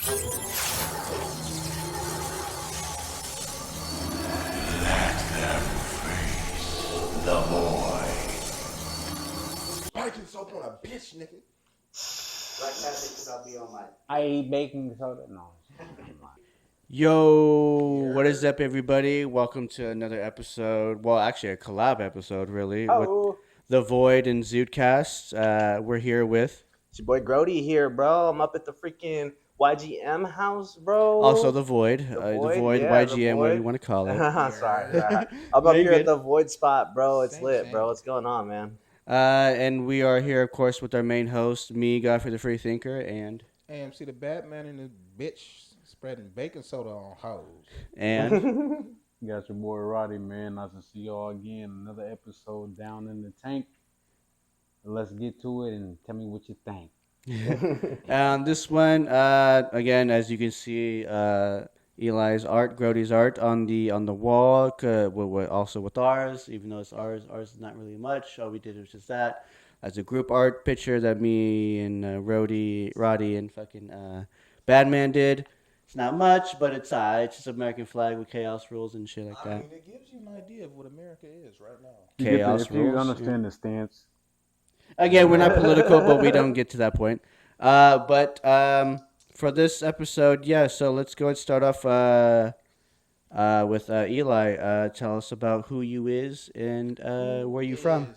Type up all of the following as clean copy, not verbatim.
Let them face the void. Baking soap on a bitch, nigga. Black Catholic, because I'll be on my. I eat baking soda. No. Yo, what is up, everybody? Welcome to another episode. Well, actually, a collab episode, really, with The Void and Zootcast. We're here with It's your boy Grody here, bro. I'm up at the freaking YGM house, bro. also The Void, The Void, yeah, YGM, whatever you want to call it. sorry. I'm up here at the Void spot, bro. It's lit, bro. What's going on, man? And we are here, of course, with our main host, me, Godfrey the Free Thinker, and AMC the Batman and the bitch spreading baking soda on hoes. And You got your boy Roddy, man. Nice to see y'all again. Another episode down in the tank. Let's get to it and tell me what you think. this one, again, as you can see, Eli's art, Grody's art on the wall, also with ours, even though it's ours is not really much. All we did was just that as a group art picture that me and Roddy and fucking Badman did. It's not much, but it's just American flag with chaos rules and shit like that. I mean, it gives you an idea of what America is right now. Chaos if you rules. understand the stance. Again, we're not political, but we don't get to that point. But for this episode, yeah, so let's go and start off with Eli. Tell us about who you is and where you from.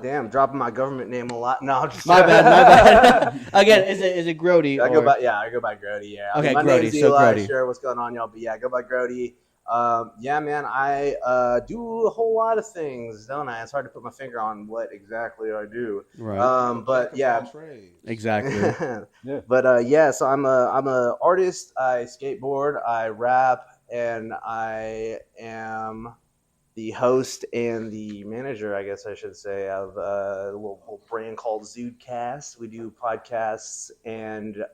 Damn, dropping my government name a lot. No, I'm just My bad. Again, is it Grody? I go by Grody. Yeah. Okay, my Grody. name's So Eli. Grody. Sure, what's going on, y'all? But yeah, I go by Grody. Yeah, man, I do a whole lot of things, don't I? It's hard to put my finger on what exactly I do. Right. But yeah, Exactly. Yeah. But yeah, so I'm a artist. I skateboard, I rap, and I am the host and the manager, I guess I should say, of a little brand called Zootcast. We do podcasts and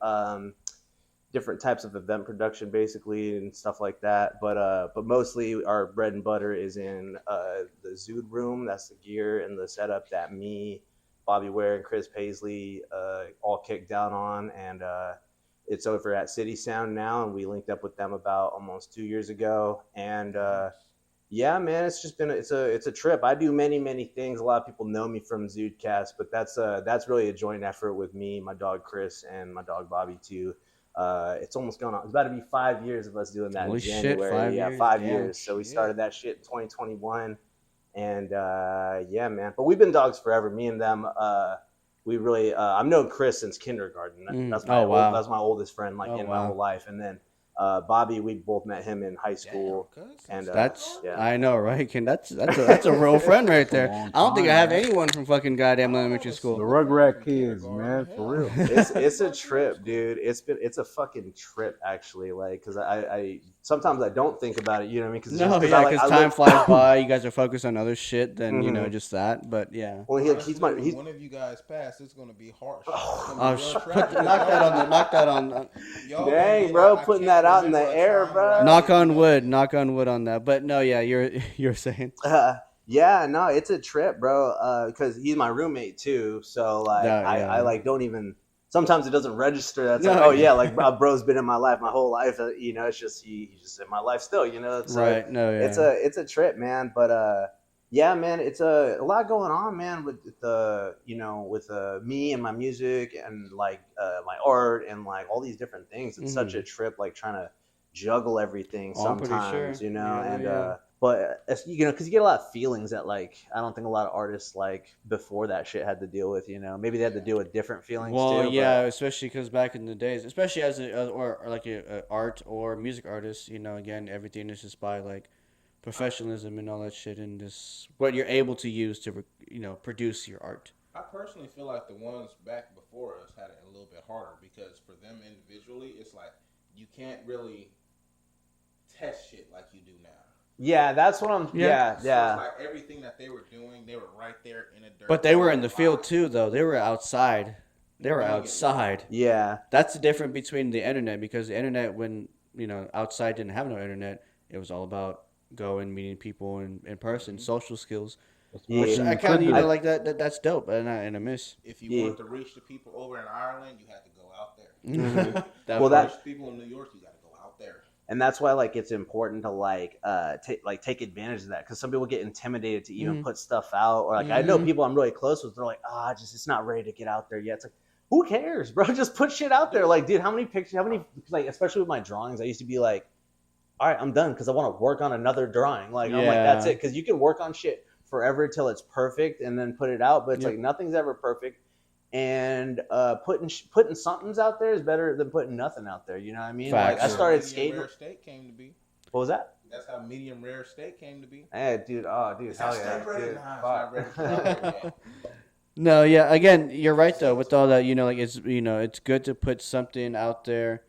different types of event production, basically, and stuff like that. But mostly our bread and butter is in the Zoot room. That's the gear and the setup that me, Bobby Ware, and Chris Paisley all kicked down on, and it's over at City Sound now, and we linked up with them about almost 2 years ago, and yeah, man, it's just been it's a trip. I do many things. A lot of people know me from Zootcast, but that's really a joint effort with me, my dog Chris, and my dog Bobby too. It's almost gone on. It's about to be 5 years of us doing that Holy in January. shit, 5 yeah, years. 5 years. So we started that shit in 2021, and yeah, man. But we've been dogs forever. Me and them. We really. I've known Chris since kindergarten. That's my that's my oldest friend, like in my whole life, and then. Bobby, we both met him in high school, and that's yeah. I know, right? That's a real friend right there. I don't think I have anyone from fucking goddamn elementary school. The Rugrat kids, man, for real. It's a trip, dude. It's a fucking trip, actually. Like, cause I sometimes I don't think about it. You know what I mean? Because time flies by. You guys are focused on other shit than just that. But yeah. Well, he's one of you guys pass. It's gonna be harsh. Knock that on. Dang, bro, putting that out in the air, bro. Knock on wood on that. But no, yeah, you're saying. Yeah, no, it's a trip, bro. Because he's my roommate too. So like, I like don't even. Sometimes it doesn't register. That's like, oh yeah, like bro's been in my life my whole life. You know, it's just he's just in my life still. You know, it's right. No, yeah. It's a trip, man. But yeah, man, it's a lot going on, man. With the with me and my music and like my art and like all these different things. It's such a trip, like trying to juggle everything sometimes, sure. But because you get a lot of feelings that like I don't think a lot of artists like before that shit had to deal with. Maybe they had to deal with different feelings. Well, too, yeah, especially because back in the days, especially as or like a art or music artist, again, everything is just by like professionalism and all that shit, and just what you're able to use to produce your art. I personally feel like the ones back before us had it a little bit harder because for them individually, it's like you can't really test shit like you do now. Yeah, that's what I'm. Yeah. So it's like everything that they were doing, they were right there in the dirt. But they were in the field too, though. They were outside. Yeah, that's the difference between the internet, because the internet, when outside didn't have no internet, it was all about going, meeting people in person, social skills. Which I kind of like that. That's dope, and I miss. If you wanted to reach the people over in Ireland, you had to go out there. That Well, part. Rich people in New York, you got to go out there. and that's why like it's important to take advantage of that, because some people get intimidated to even put stuff out, or like I know people I'm really close with, they're like, just it's not ready to get out there yet. It's like, who cares, bro? Just put shit out there. Like, dude, how many pictures, like, especially with my drawings, I used to be like, all right, I'm done, because I want to work on another drawing. Like, I'm like, that's it, because you can work on shit forever till it's perfect and then put it out, but it's like nothing's ever perfect. And putting somethings out there is better than putting nothing out there. You know what I mean? Facts. Like, I started Medium skating. rare steak came to be. What was that? That's how medium rare steak came to be. Hey, dude. Oh, dude. It's Hell not yeah. steak ready. Dude, Nah, it's fuck. not ready for that yet. No, yeah. Again, you're right though. With all that, like it's good to put something out there.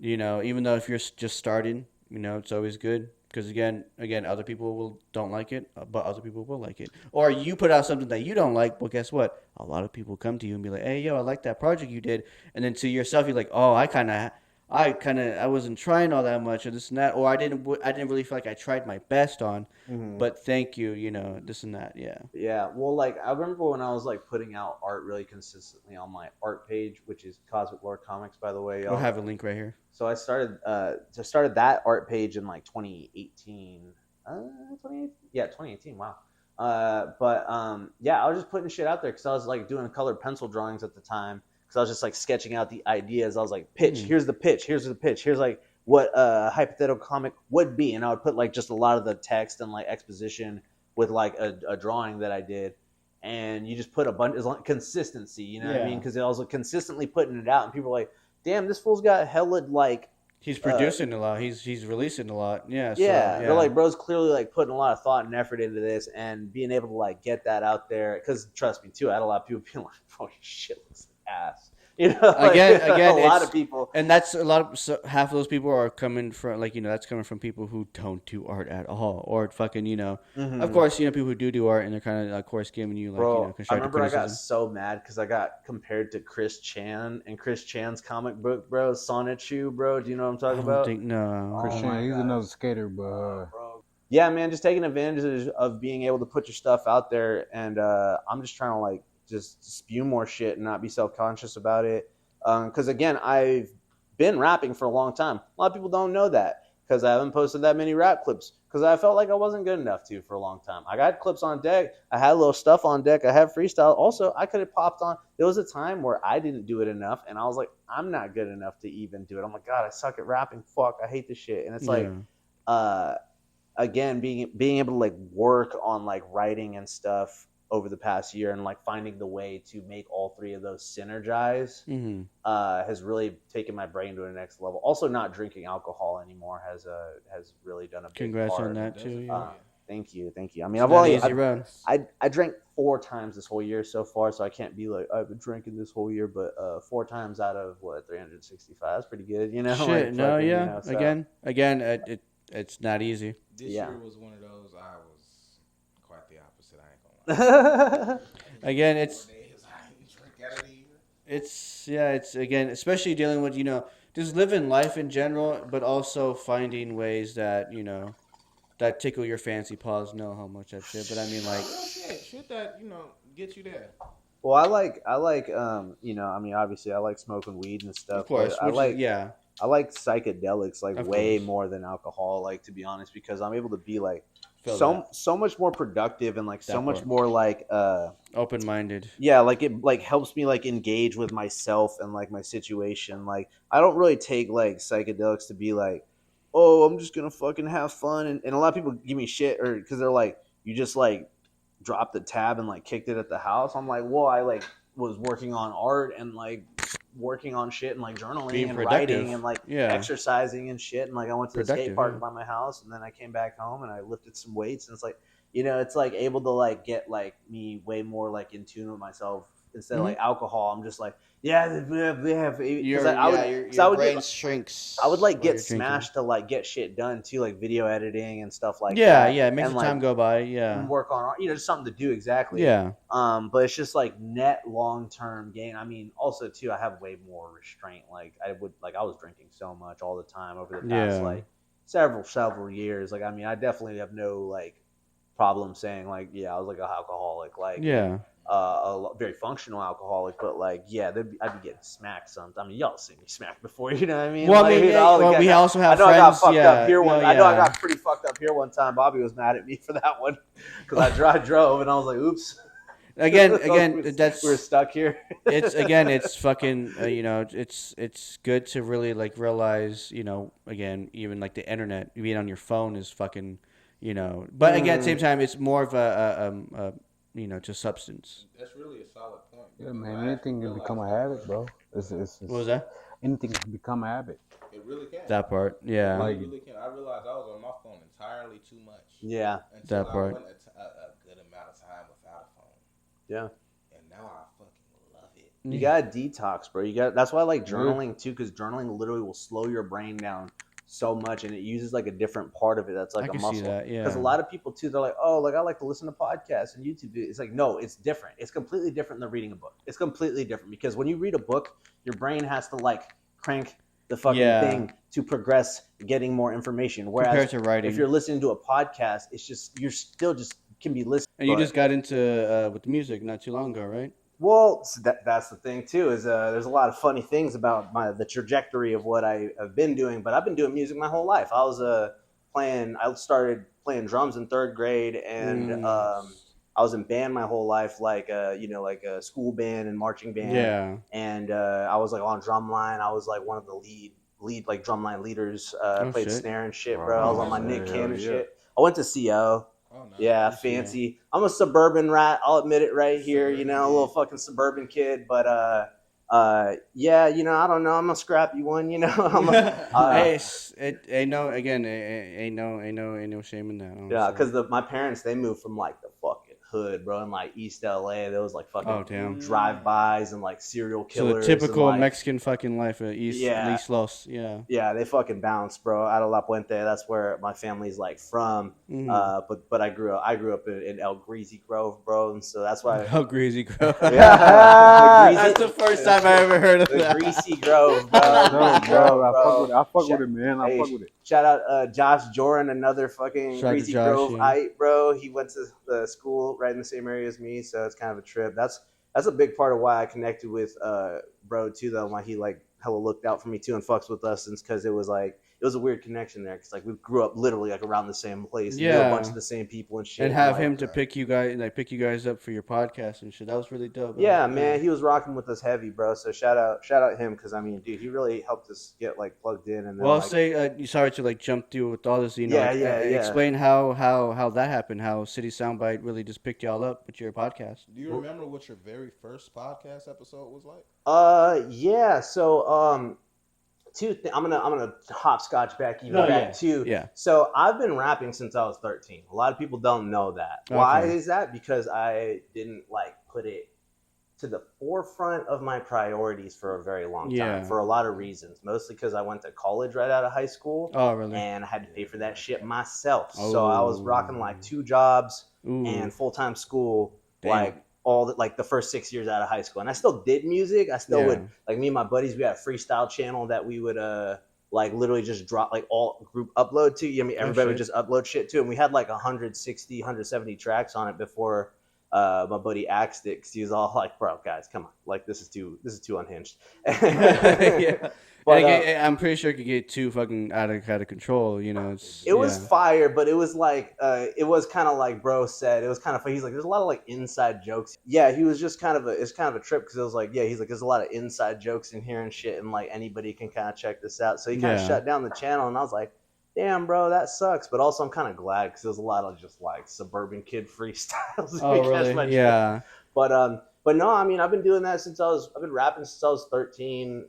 Even though if you're just starting, it's always good because again, other people don't like it, but other people will like it. Or you put out something that you don't like, well, guess what? A lot of people come to you and be like, "Hey, yo, I like that project you did," and then to yourself, you're like, "Oh, I wasn't trying all that much, or this and that, or I didn't really feel like I tried my best on, but thank you, this and that, yeah." Yeah. Well, like, I remember when I was like putting out art really consistently on my art page, which is Cosmic Lore Comics, by the way. We'll have a link right here. So I started that art page in like 2018. 2018? Yeah, 2018. Wow. Yeah, I was just putting shit out there because I was like doing colored pencil drawings at the time, because I was just like sketching out the ideas. I was like, pitch, here's the pitch, here's like what a hypothetical comic would be, and I would put like just a lot of the text and like exposition with like a drawing that I did. And you just put a bunch of consistency, you know what I mean? Because I was consistently putting it out, and people were like, damn, this fool's got hella like. He's producing a lot. He's releasing a lot. Yeah. Yeah, they're like, bro's clearly like putting a lot of thought and effort into this, and being able to like get that out there. Because trust me, too, I had a lot of people being like, "Bro, your shit looks ass." Like, again, a lot of people, and that's a lot of half of those people are coming from that's coming from people who don't do art at all, or fucking of course people who do art, and they're kind of of course giving you like bro. I constructive remember criticism. I got so mad because I got compared to Chris Chan and Chris Chan's comic book, bro, Sonichu, bro. Do you know what I'm talking about? No. Christian, he's another skater, but yeah, man, just taking advantage of being able to put your stuff out there, and I'm just trying to like just spew more shit and not be self-conscious about it, because again, I've been rapping for a long time. A lot of people don't know that because I haven't posted that many rap clips, because I felt like I wasn't good enough to for a long time. I got clips on deck, I had a little stuff on deck, I had freestyle. Also, I could have popped on. There was a time where I didn't do it enough, and I was like, I'm not good enough to even do it. I'm like, God, I suck at rapping. Fuck, I hate this shit. And it's like, again, being able to like work on like writing and stuff over the past year, and like finding the way to make all three of those synergize has really taken my brain to the next level. Also, not drinking alcohol anymore has really done a big Congrats part. on that too. Yeah. Thank you. I mean, I drank 4 times this whole year so far, so I can't be like I've been drinking this whole year, but 4 times out of 365, that's pretty good, Shit, like, no, fucking, yeah. so. Again, it's not easy. This year was one of those. I was quite the opposite. I ain't gonna lie. Again, it's again, especially dealing with just living life in general, but also finding ways that that tickle your fancy paws. Know how much that shit, but I mean like shit that get you there. Well, I like I mean, obviously I like smoking weed and stuff. Of course, but I like psychedelics like way more than alcohol, like, to be honest, because I'm able to be like so much more productive and like so much more like open-minded. Yeah, like it like helps me like engage with myself and like my situation. Like, I don't really take like psychedelics to be like, oh, I'm just gonna fucking have fun, and a lot of people give me shit, or because they're like, you just like dropped the tab and like kicked it at the house. I'm like, well, I like was working on art and like working on shit and like journaling and writing and like exercising and shit, and like I went to the skate park by my house, and then I came back home and I lifted some weights, and it's like, it's like able to like get like me way more like in tune with myself, instead of like alcohol. I'm just like, your brain shrinks. I would like get smashed to like get shit done too, like video editing and stuff like that. Yeah, it makes the time go by. Yeah, and work on just something to do, exactly. Yeah. But it's just like net long term gain. I mean, also too, I have way more restraint. Like I was drinking so much all the time over the past like several years. Like, I mean, I definitely have no like problem saying like, I was like an alcoholic. Like, very functional alcoholic, but like, yeah, I'd be getting smacked sometimes. I mean, y'all seen me smacked before, you know what I mean? Well, I like, mean, you know, well, we also have I know friends. I got fucked up here no, one. yeah. I know I got pretty fucked up here one time. Bobby was mad at me for that one because I drove and I was like, "Oops." Again, we that's were stuck here. it's fucking it's good to really like realize, again, even like the internet being on your phone is fucking, but again, at the same time, it's more of just substance. That's really a solid point. Yeah, because man. I actually Anything can realized become a that, habit, bro. It's What was that? anything can become a habit. It really can. That part, yeah. It Like- really can. I realized I was on my phone entirely too much. Yeah, Until That part. I went a good amount of time without a phone. yeah. And now I fucking love it. You got to detox, bro. That's why I like journaling too, because journaling literally will slow your brain down so much, and it uses like a different part of it that's like I a can muscle. see that, yeah. Because a lot of people too, they're like, oh, like I like to listen to podcasts and YouTube. It's like, no, it's different. It's completely different than reading a book. It's completely different because when you read a book, your brain has to like crank the fucking thing to progress getting more information. Whereas Compared to writing. if you're listening to a podcast, it's just you're still just can be listening. And you just got into with music not too long ago, right? Well, so that's the thing too. Is there's a lot of funny things about the trajectory of what I've been doing, but I've been doing music my whole life. I started playing drums in third grade, and I was in band my whole life, like like a school band and marching band. Yeah. And I was like on drumline. I was like one of the lead like drumline leaders. Played shit. snare and shit, bro. I was on my Nick Hell Cannon yeah. shit. I went to CO. Oh, no. Yeah, Good for you. fancy. I'm a suburban rat. I'll admit it right here. Suburban A little kid. fucking suburban kid. But yeah, I don't know. I'm a scrappy one. Hey, ain't no shame in that. Yeah, honestly. because my parents, they moved from like the fucking hood, bro, in like East LA. There was like fucking Oh, damn. drive-bys and like serial So killers. the typical and, like, Mexican fucking life, Yeah. East Los, yeah. Yeah, they fucking bounced, bro. Out of La Puente, that's where my family's like from. Mhm. But I grew up in El Greasy Grove, bro, and so that's why. How greasy grove. Yeah, That's the first time I ever heard of the that. Greasy Grove, bro. No, Greasy bro, Grove, I fuck Shout- with it, man. I hey, fuck with it. Shout out Josh Joran, another fucking Shout out to Greasy Josh, Grove yeah. bro. He went to the school right in the same area as me, so it's kind of a trip. That's a big part of why I connected with bro too, though. Why he like hella looked out for me too and fucks with us, and because it was a weird connection there, because like we grew up literally like around the same place, and knew Yeah. a bunch of the same people and shit. And have like, him to pick you guys up for your podcast and shit. That was really dope. Yeah, man, he was rocking with us heavy, bro. So shout out him, because I mean, dude, he really helped us get like plugged in. And then, Well, like, say sorry to like jump through with all this. Yeah, like, yeah. Explain how that happened. How City Soundbite really just picked y'all up with your podcast. Do you remember what your very first podcast episode was like? Yeah. So I'm gonna hopscotch back too. Yeah. So I've been rapping since I was 13. A lot of people don't know that. Why Okay. is that? Because I didn't like put it to the forefront of my priorities for a very long time, Yeah. for a lot of reasons. Mostly because I went to college right out of high school. Oh, really? And I had to pay for that shit myself. So I was rocking like 2 jobs Ooh. and full-time school, Damn. like the first 6 years out of high school. And I still did music. I still Yeah. would, like, me and my buddies, we had a freestyle channel that we would like literally just drop like all group upload to. I mean, everybody would shit. just upload shit to, and we had like 160 170 tracks on it before my buddy axed it, because he was all like, bro, guys, come on, like this is too unhinged. Yeah. But, I'm pretty sure it could get too fucking out of control. it was fire, but it was like it was kind of like bro said, it was kind of funny. He's like, there's a lot of like inside jokes. Yeah, he was just it's kind of a trip, because it was like, yeah, he's like, there's a lot of inside jokes in here and shit, and like anybody can kind of check this out. So he kind of Yeah. shut down the channel, and I was like, damn, bro, that sucks. But also I'm kind of glad, because there was a lot of just like suburban kid freestyles. Oh, really? Yeah. But no, I mean, I've been doing that I've been rapping since I was 13.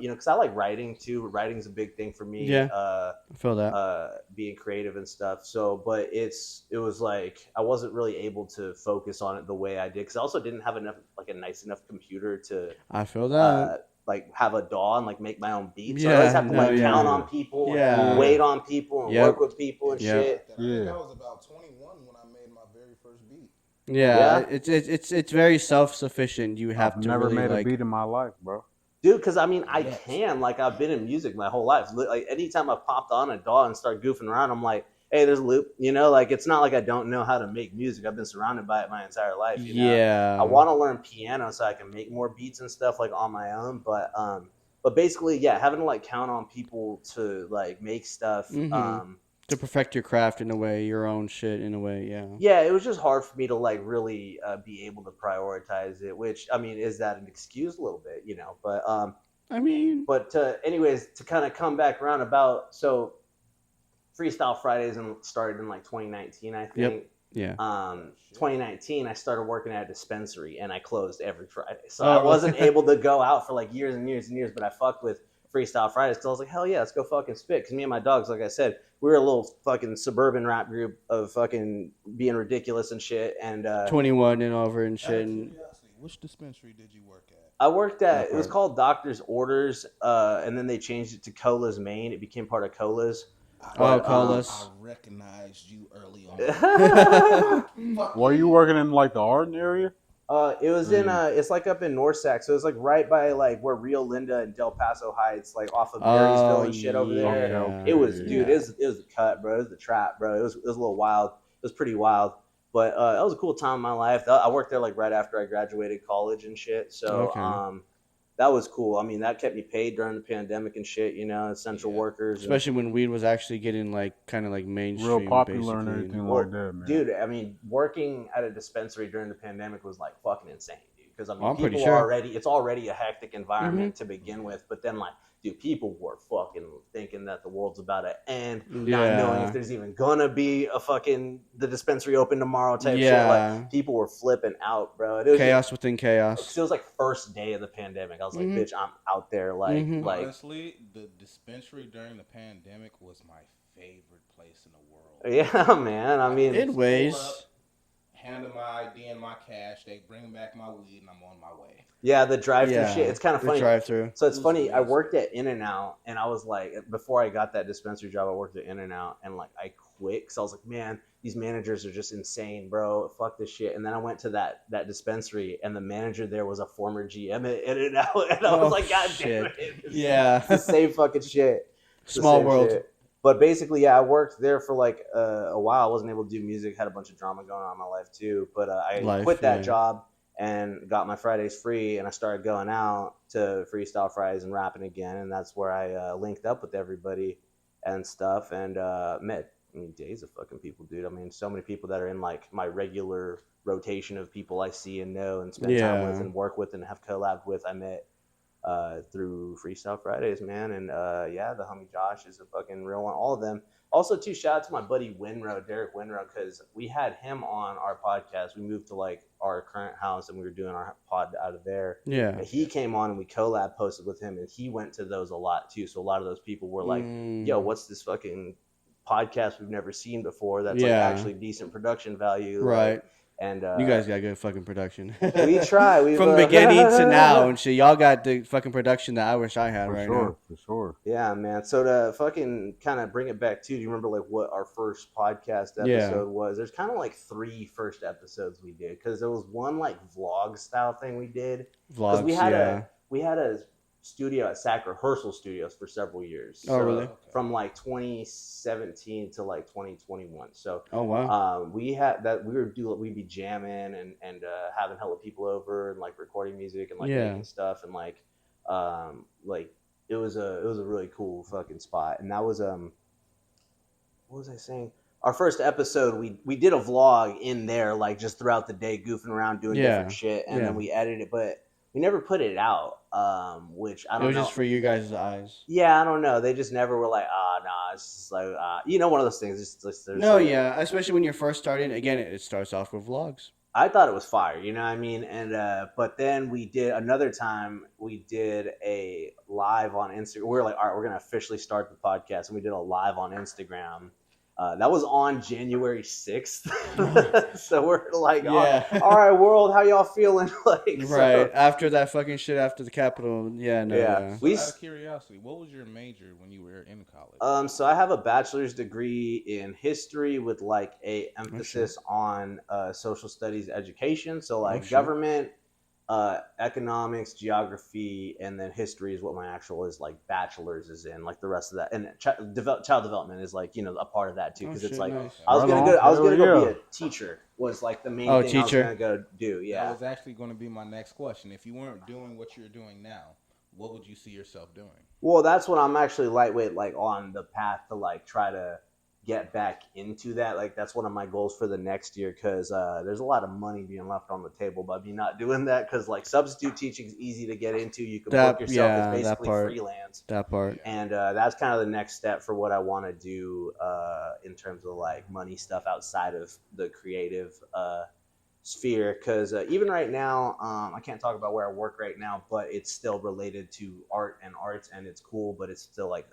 Because I like writing too. Writing's a big thing for me. Yeah. I feel that. Being creative and stuff. So, but it was like I wasn't really able to focus on it the way I did, because I also didn't have enough, like a nice enough computer to I feel that. like have a DAW and like make my own beats. So Yeah, I always have to no, like yeah. count on people, Yeah. and wait on people, and Yep. work with people and Yep. shit. I think Yeah. I was about 21 when I made my very first beat. Yeah. It's very self sufficient. You have I've to never really made like. a beat in my life, bro. Dude, because I mean, I've been in music my whole life. Like anytime I've popped on a DAW and start goofing around, I'm like, hey, there's a loop. You know, like it's not like I don't know how to make music. I've been surrounded by it my entire life. You know? Yeah. I want to learn piano so I can make more beats and stuff like on my own. But basically, yeah, having to like count on people to like make stuff. To perfect your craft in a way, your own shit in a way, yeah. Yeah, it was just hard for me to like really be able to prioritize it. Which I mean, is that an excuse? A little bit, you know. I mean, But anyways, to kind of come back around about so Freestyle Fridays and started in like 2019, I think. Yep. Yeah. 2019, I started working at a dispensary and I closed every Friday. So I wasn't able to go out for like years and years and years, but I fucked with Freestyle Fridays because I was like, hell yeah, let's go fucking spit. Because me and my dogs, like I said, we were a little fucking suburban rap group of fucking being ridiculous and shit. And 21 and over and Out shit. of And curiosity, which dispensary did you work at? I worked at, it was called Doctor's Orders, and then they changed it to Cola's Maine. It became part of Cola's. Colas. I recognized you early on. Were you working in like the Arden area? It was in it's like up in Norsac, so it's like right by like where Rio Linda and Del Paso Heights, like off of Marysville and shit over there. Yeah. It was, dude, it was the cut, bro. It was the trap, bro. It was a little wild. It was pretty wild, but that was a cool time in my life. I worked there like right after I graduated college and shit. So that was cool. I mean, that kept me paid during the pandemic and shit. You know, essential workers, especially when weed was actually getting like kind of like mainstream, real popular and basically. everything like that, man. Dude, I mean, working at a dispensary during the pandemic was like fucking insane, dude. Because I mean, I'm pretty people sure. are already, it's already a hectic environment to begin with. But then, like, dude, people were fucking thinking that the world's about to end, not knowing if there's even gonna be a fucking the dispensary open tomorrow type shit. Like, people were flipping out, bro. It was chaos within chaos. It was like first day of the pandemic. I was like, bitch, I'm out there, like. Honestly, the dispensary during the pandemic was my favorite place in the world. Yeah, man. I mean, in ways. Hand them my ID and my cash. They bring back my weed, and I'm on my way. Yeah, the drive-through shit. It's kind of funny. Drive-through. So it's funny. I worked at In-N-Out, and I was like, before I got that dispensary job, I worked at In-N-Out, and like I quit because I was like, man, these managers are just insane, bro. Fuck this shit. And then I went to that dispensary, and the manager there was a former GM at In-N-Out, and I was like, God damn it. It's the same fucking shit. Small world. Shit. But basically, yeah, I worked there for like a while. I wasn't able to do music. Had a bunch of drama going on in my life too. But I quit that job and got my Fridays free, and I started going out to Freestyle Fridays and rapping again. And that's where I linked up with everybody and stuff, and met days of fucking people, dude. I mean, so many people that are in like my regular rotation of people I see and know and spend time with and work with and have collabed with. I met through Freestyle Fridays, man. And yeah, the homie Josh is a fucking real one. All of them. Also, too, shout out to my buddy Winrow, Derek Winrow, because we had him on our podcast. We moved to like our current house and we were doing our pod out of there. Yeah. And he came on and we collab posted with him, and he went to those a lot too. So a lot of those people were like, yo, what's this fucking podcast we've never seen before that's like actually decent production value? Right. Like, and you guys got good fucking production. We try. From beginning to now and shit. Y'all got the fucking production that I wish I had now. For sure. Yeah, man. So to fucking kind of bring it back to, do you remember like what our first podcast episode was? There's kind of like 3 first episodes we did, because there was one like vlog style thing we did. Vlogs, we had a studio at Sac Rehearsal Studios for several years. Oh, really? From like 2017 to like 2021. So we had that we'd be jamming and having hella people over and like recording music and like making stuff, and like it was a really cool fucking spot. And that was what was I saying? Our first episode, we did a vlog in there, like just throughout the day, goofing around, doing different shit, and then we edited it, but we never put it out, which I don't know. It was just for you guys' eyes. Yeah, I don't know. They just never were like, nah, it's just like, one of those things. Especially when you're first starting. Again, it starts off with vlogs. I thought it was fire, you know what I mean? And but then we did another time. We did a live on Instagram. We were like, all right, we're gonna officially start the podcast, and we did a live on Instagram. That was on January 6th. So we're like, all right, world, how y'all feeling? Right. After that fucking shit after the Capitol. Yeah. Out of curiosity, what was your major when you were in college? So I have a bachelor's degree in history with like a emphasis on social studies education. So like government, economics, geography, and then history is what my actual is like bachelor's is in. Like the rest of that, and child development is like a part of that too. Oh Because it's shit, like nice. I was Right gonna on. go. I was Hell gonna go be yeah. a teacher. Was like the main Oh, thing I was teacher. gonna go do. That Yeah. was actually going to be my next question. If you weren't doing what you're doing now, what would you see yourself doing? Well, that's what I'm actually lightweight like on the path to like try to get back into that. Like that's one of my goals for the next year because there's a lot of money being left on the table by me not doing that. Because like substitute teaching is easy to get into. You can book yourself. It's That basically part. freelance. That part. And that's kind of the next step for what I want to do in terms of like money stuff outside of the creative sphere. Because even right now, I can't talk about where I work right now, but it's still related to art and arts, and it's cool. But it's still like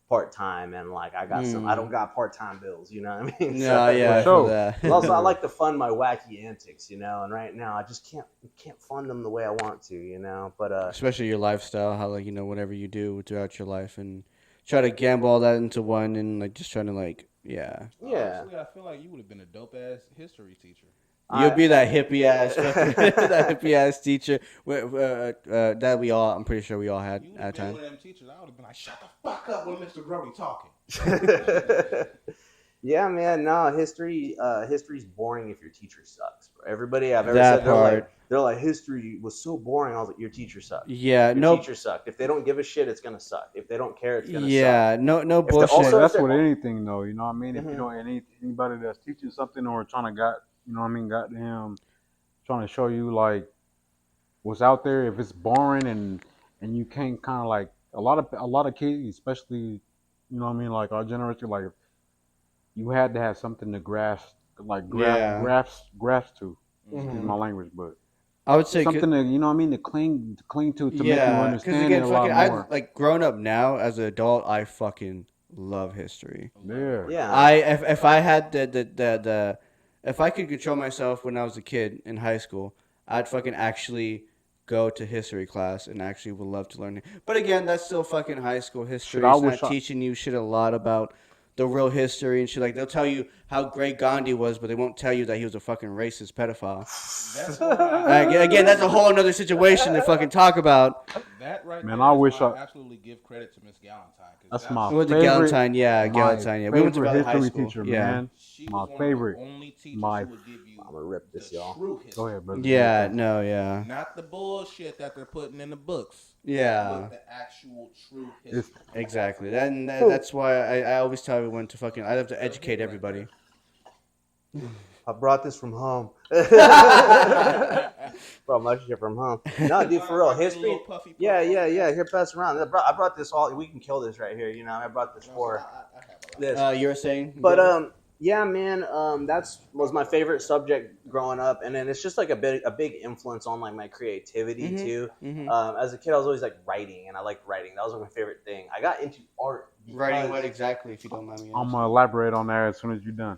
part time, and like I got some. I don't got part time bills, you know what I mean? No, yeah, I feel that. But also, I like to fund my wacky antics, and right now I just can't fund them the way I want to. But Especially your lifestyle, how like whatever you do throughout your life, and try to gamble all that into one, and like just trying to like yeah. Honestly, I feel like you would have been a dope ass history teacher. You'll be that hippie ass, that hippie ass teacher. That we all, I'm pretty sure we all had You would at a have been time. one of them teachers. I would have been like, shut the fuck up when Mr. Grody talking. Yeah, man. No, history's boring if your teacher sucks. Bro. Everybody I've ever That said part. they're like history was so boring. I was like, your teacher sucked. Yeah, Your no, teacher sucked. If they don't give a shit, it's gonna suck. If they don't care, it's gonna suck. yeah, no If they're bullshit. also- That's if with they're- anything though, you know what I mean? If Mhm. you know anybody that's teaching something or trying to goddamn trying to show you like what's out there, if it's boring and you can't kind of like a lot of kids, especially like our generation, like you had to have something to grasp, like Yeah. grasp to. Excuse Mhm. my language, but I would say something to cling to make you yeah, understand it a lot I more. like growing up now as an adult, I fucking love history. Yeah. Yeah. If I had the if I could control myself when I was a kid in high school, I'd fucking actually go to history class and actually would love to learn it. But again, that's still fucking high school history. Shit, I It's wish not I- teaching you shit a lot about the real history and shit. Like they'll tell you how great Gandhi was, but they won't tell you that he was a fucking racist pedophile. That's why Again, that's a whole other situation to fucking talk about. that right Man, there I is wish why I- absolutely give credit to Miss Galentine. 'Cause That's my We went to favorite- Galentine, yeah, my Galentine, yeah. We went to favorite Valley High history School, teacher, yeah. man. She My was one favorite. of the only teachers My- who would give you I'm gonna rip this, the y'all. true history. Go ahead, brother. Yeah, no, yeah, Not the bullshit that they're putting in the books. yeah. But the actual true It's- history. Exactly. That's why I always tell everyone to fucking. I have to educate everybody. I brought this from home. Brought my shit from home. No, dude, for real, Like a history. little puffy puff Yeah, on yeah, the yeah. back. Here, pass around. I brought this all. We can kill this right here. I brought this for I have a lot. this. You were saying, But yeah, man, that's was my favorite subject growing up, and then it's just like a big influence on like my creativity Mhm, too. mhm. As a kid, I was always like writing, and I liked writing. That was like my favorite thing. I got into art. Writing because- what exactly, if you don't mind me I'm asking? gonna elaborate on that as soon as you're done.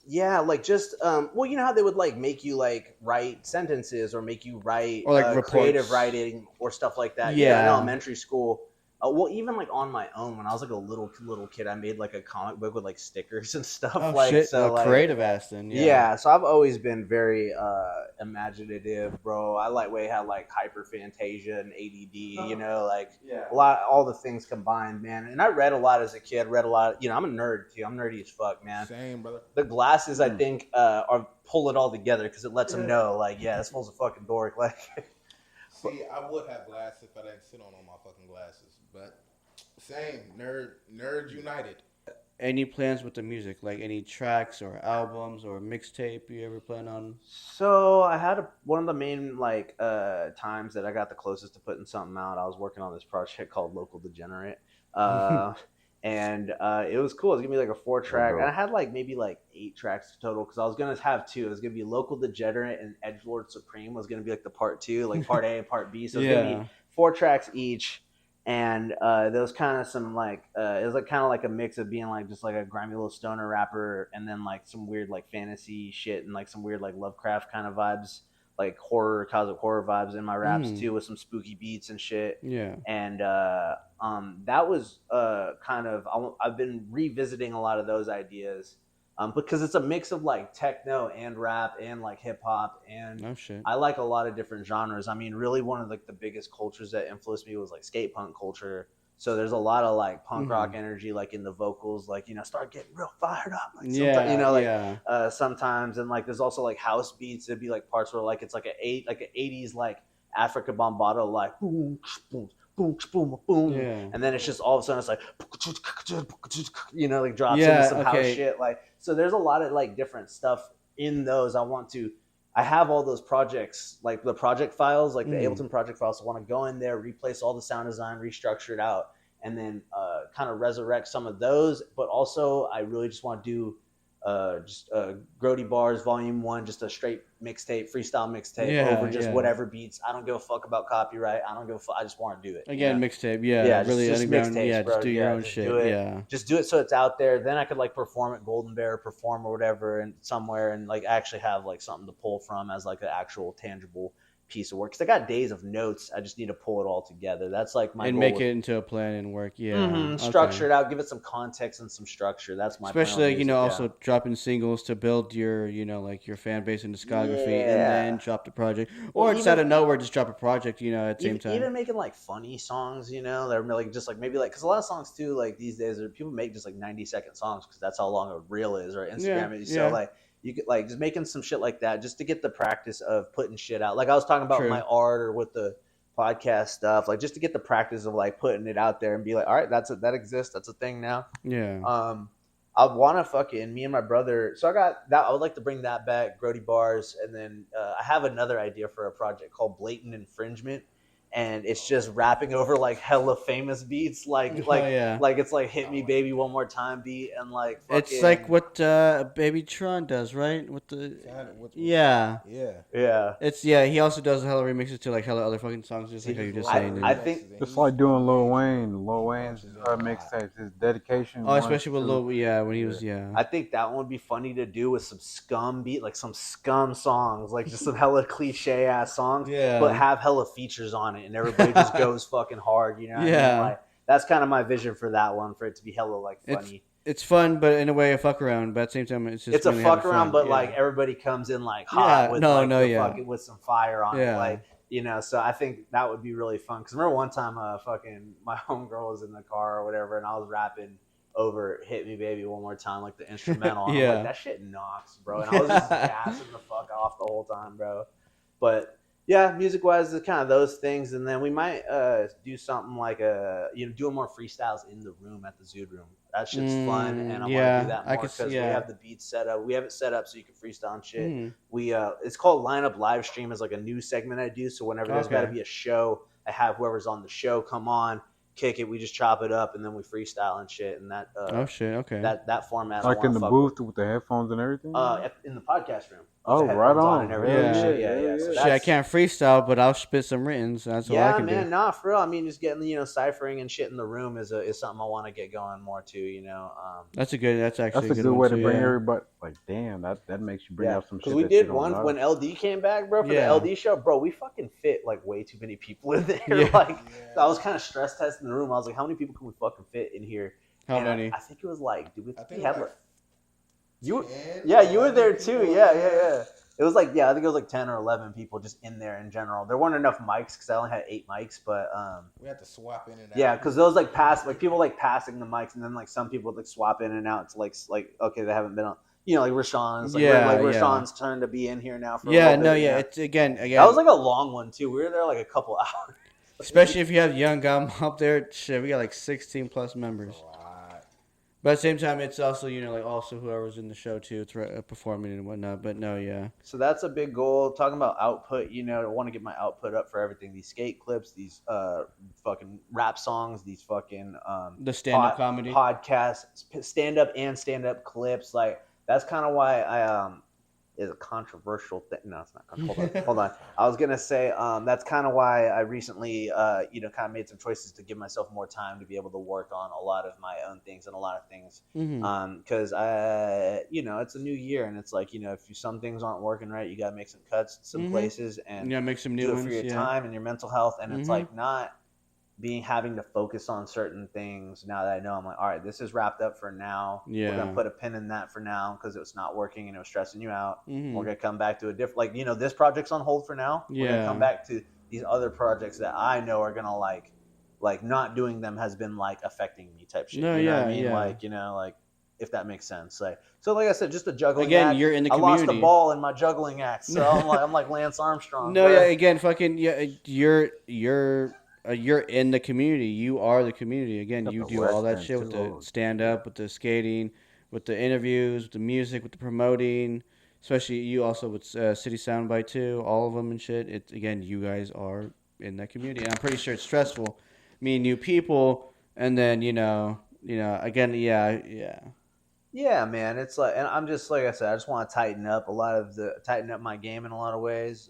Yeah, like just well, you know how they would like make you like write sentences or make you write Or, like, creative reports. writing or stuff like that. Yeah. In elementary school. Well, even like on my own when I was like a little kid, I made like a comic book with like stickers and stuff. Oh like shit! so, like, Creative ass then. yeah. So I've always been very imaginative, bro. I had like hyperphantasia and ADD, like Yeah. all the things combined, man. And I read a lot as a kid. Read a lot. I'm a nerd too. I'm nerdy as fuck, man. Same, brother. The glasses, I think, are pull it all together because it lets them know, like, yeah, this fool's a fucking dork. Like, See, I would have glasses if I didn't sit on all my fucking glasses. But same, nerd united. Any plans with the music, like any tracks or albums or mixtape you ever plan on? so I had one of the main like times that I got the closest to putting something out. I was working on this project called Local Degenerate, and it was cool. It was gonna be like a 4-track, and I had like maybe like 8 tracks total because I was gonna have 2. It was gonna be Local Degenerate and Edgelord Supreme was gonna be like the part 2, like part A and part B. So it was gonna be 4 tracks each. And there was kind of some like it was like kind of like a mix of being like just like a grimy little stoner rapper and then like some weird like fantasy shit and like some weird like Lovecraft kind of vibes, like cosmic horror vibes in my raps too, with some spooky beats and shit. Yeah. And that was kind of I've been revisiting a lot of those ideas because it's a mix of like techno and rap and like hip hop, and Oh shit. I like a lot of different genres. I mean, really, one of like the biggest cultures that influenced me was like skate punk culture. So there's a lot of like punk rock energy, like in the vocals, like start getting real fired up, like sometimes, Yeah, like yeah. sometimes, and like there's also like house beats. It'd be like parts where like it's like an '80s like Africa Bombado, like boom, boom, boom, boom, boom, Yeah. and then it's just all of a sudden it's like like drops into Yeah, some house okay. shit, like so. There's a lot of like different stuff in those. I have all those projects, like the project files, like the Ableton project files. So I want to go in there, replace all the sound design, restructure it out, and then kind of resurrect some of those. But also, I really just want to do just Grody Bars Volume 1, just a straight mixtape, freestyle mixtape over just whatever beats. I don't give a fuck about copyright. I don't give a fuck. I just want to do it. Again, mixtape. Yeah, Yeah, really just underground. mixtapes, Yeah, bro. just do your own just shit. do it. Yeah. Just do it so it's out there. Then I could like perform at Golden Bear, perform or whatever, and somewhere, and like actually have like something to pull from as like an actual tangible piece of work. Because I got days of notes. I just need to pull it all together. That's like my And goal make with, it into a plan and work. Yeah. Okay. structure it out, give it some context and some structure. That's my Especially plan on like, music, also dropping singles to build your like your fan base and discography, and then drop the project, or Well, just out of nowhere just drop a project, at the same time. even making like funny songs, they're like just like maybe like because a lot of songs too like these days people make just like 90-second songs because that's how long a reel is or Instagram is. So like you could like just making some shit like that just to get the practice of putting shit out. Like I was talking about True. my art or with the podcast stuff, like just to get the practice of like putting it out there and be like, all right, that exists, that's a thing now. Yeah. I want to fucking me and my brother. So I got that. I would like to bring that back, Grody Bars, and then I have another idea for a project called Blatant Infringement, and it's just rapping over like hella famous beats, like it's like Hit Me Baby One More Time beat, and like fucking, it's like what Baby Tron does, right? With the Yeah. It's he also does hella remixes to like hella other fucking songs, just like how you just saying. I think It's like doing Lil Wayne's mixtapes, his dedication. Oh, especially with Lil, when he was, I think that one would be funny to do with some scum beat, like some scum songs, like just some hella cliche ass songs, but have hella features on it, and everybody just goes fucking hard, what I mean? Like, that's kind of my vision for that one, for it to be hella like funny. It's fun, but in a way a fuck around. But at the same time, it's just a fuck around, but like everybody comes in like hot with fucking with some fire on it, like. So I think that would be really fun. Because remember one time, fucking my homegirl was in the car or whatever, and I was rapping over "Hit Me Baby One More Time," like the instrumental. And I'm like, that shit knocks, bro. And I was just gassing the fuck off the whole time, bro. But yeah, music wise, it's kind of those things, and then we might do something like doing more freestyles in the room at the Zood room. That shit's fun, and I want to do that more because we have the beats set up. We have it set up so you can freestyle and shit. We it's called Lineup Live Stream, is like a new segment I do. So whenever there's got to be a show, I have whoever's on the show come on, kick it. We just chop it up, and then we freestyle and shit. And that that format, like in the booth with the headphones and everything. In the podcast room. Oh, right on. And everything. Yeah. So I can't freestyle, but I'll spit some written. So that's what I can do. Man, nah, for real. I mean, just getting ciphering and shit in the room is something I want to get going more too. That's actually a good way to bring everybody. Like, damn, that makes you bring out some shit. Because we did one when LD came back, bro, for the LD show, bro. We fucking fit like way too many people in there. I was kind of stress testing the room. I was like, how many people can we fucking fit in here? How many? I think it was like, we had like. You you were there too. Yeah. It was like, I think it was like 10 or 11 people just in there in general. There weren't enough mics because I only had 8 mics, but we had to swap in and out. Yeah, because those people like passing the mics, and then like some people would like swap in and out to like okay, they haven't been on. Like Rashawn's, Rashawn's turn to be in here now for a little bit. It's again. That was like a long one too. We were there like a couple hours. Especially if you have young gum up there, shit, we got like 16 plus members. But at the same time, it's also, like also whoever's in the show too, it's performing and whatnot. But no, yeah. So that's a big goal. Talking about output, I want to get my output up for everything. These skate clips, these fucking rap songs, these fucking the stand-up comedy podcasts, stand-up clips. Like that's kind of why I is a controversial thing. No, it's not. Hold on. I was gonna say that's kind of why I recently, kind of made some choices to give myself more time to be able to work on a lot of my own things and a lot of things. Because it's a new year, and it's like if some things aren't working right, you gotta make some cuts in some places and make some new do it ones for your time and your mental health. And it's like not having to focus on certain things now that I know. I'm like, all right, this is wrapped up for now. We're Yeah. gonna put a pin in that for now because it's not working and it was stressing you out. Mhm. We're gonna come back to a different, like, this project's on hold for now. We're gonna come Yeah. back to these other projects that I know are gonna like not doing them has been like affecting me type shit. No, You know what yeah, I mean? yeah. Like, like if that makes sense. Like, so like I said, just a juggling Again, act. you're in the I lost the community. ball in my juggling act, so I'm like Lance Armstrong. No, bro. yeah, again, fucking, yeah, you're in the community. You are the community. Again, Got you the do all that Western shit with too. the Oh, stand shit. up, with the skating, with the interviews, with the music, with the promoting. Especially you also with City Soundbite too, all of them and shit. It's again, you guys are in that community, and I'm pretty sure it's stressful, meeting new people, and then again, yeah, yeah. Yeah, man. It's like, and I'm just like I said, I just want to tighten up my game in a lot of ways.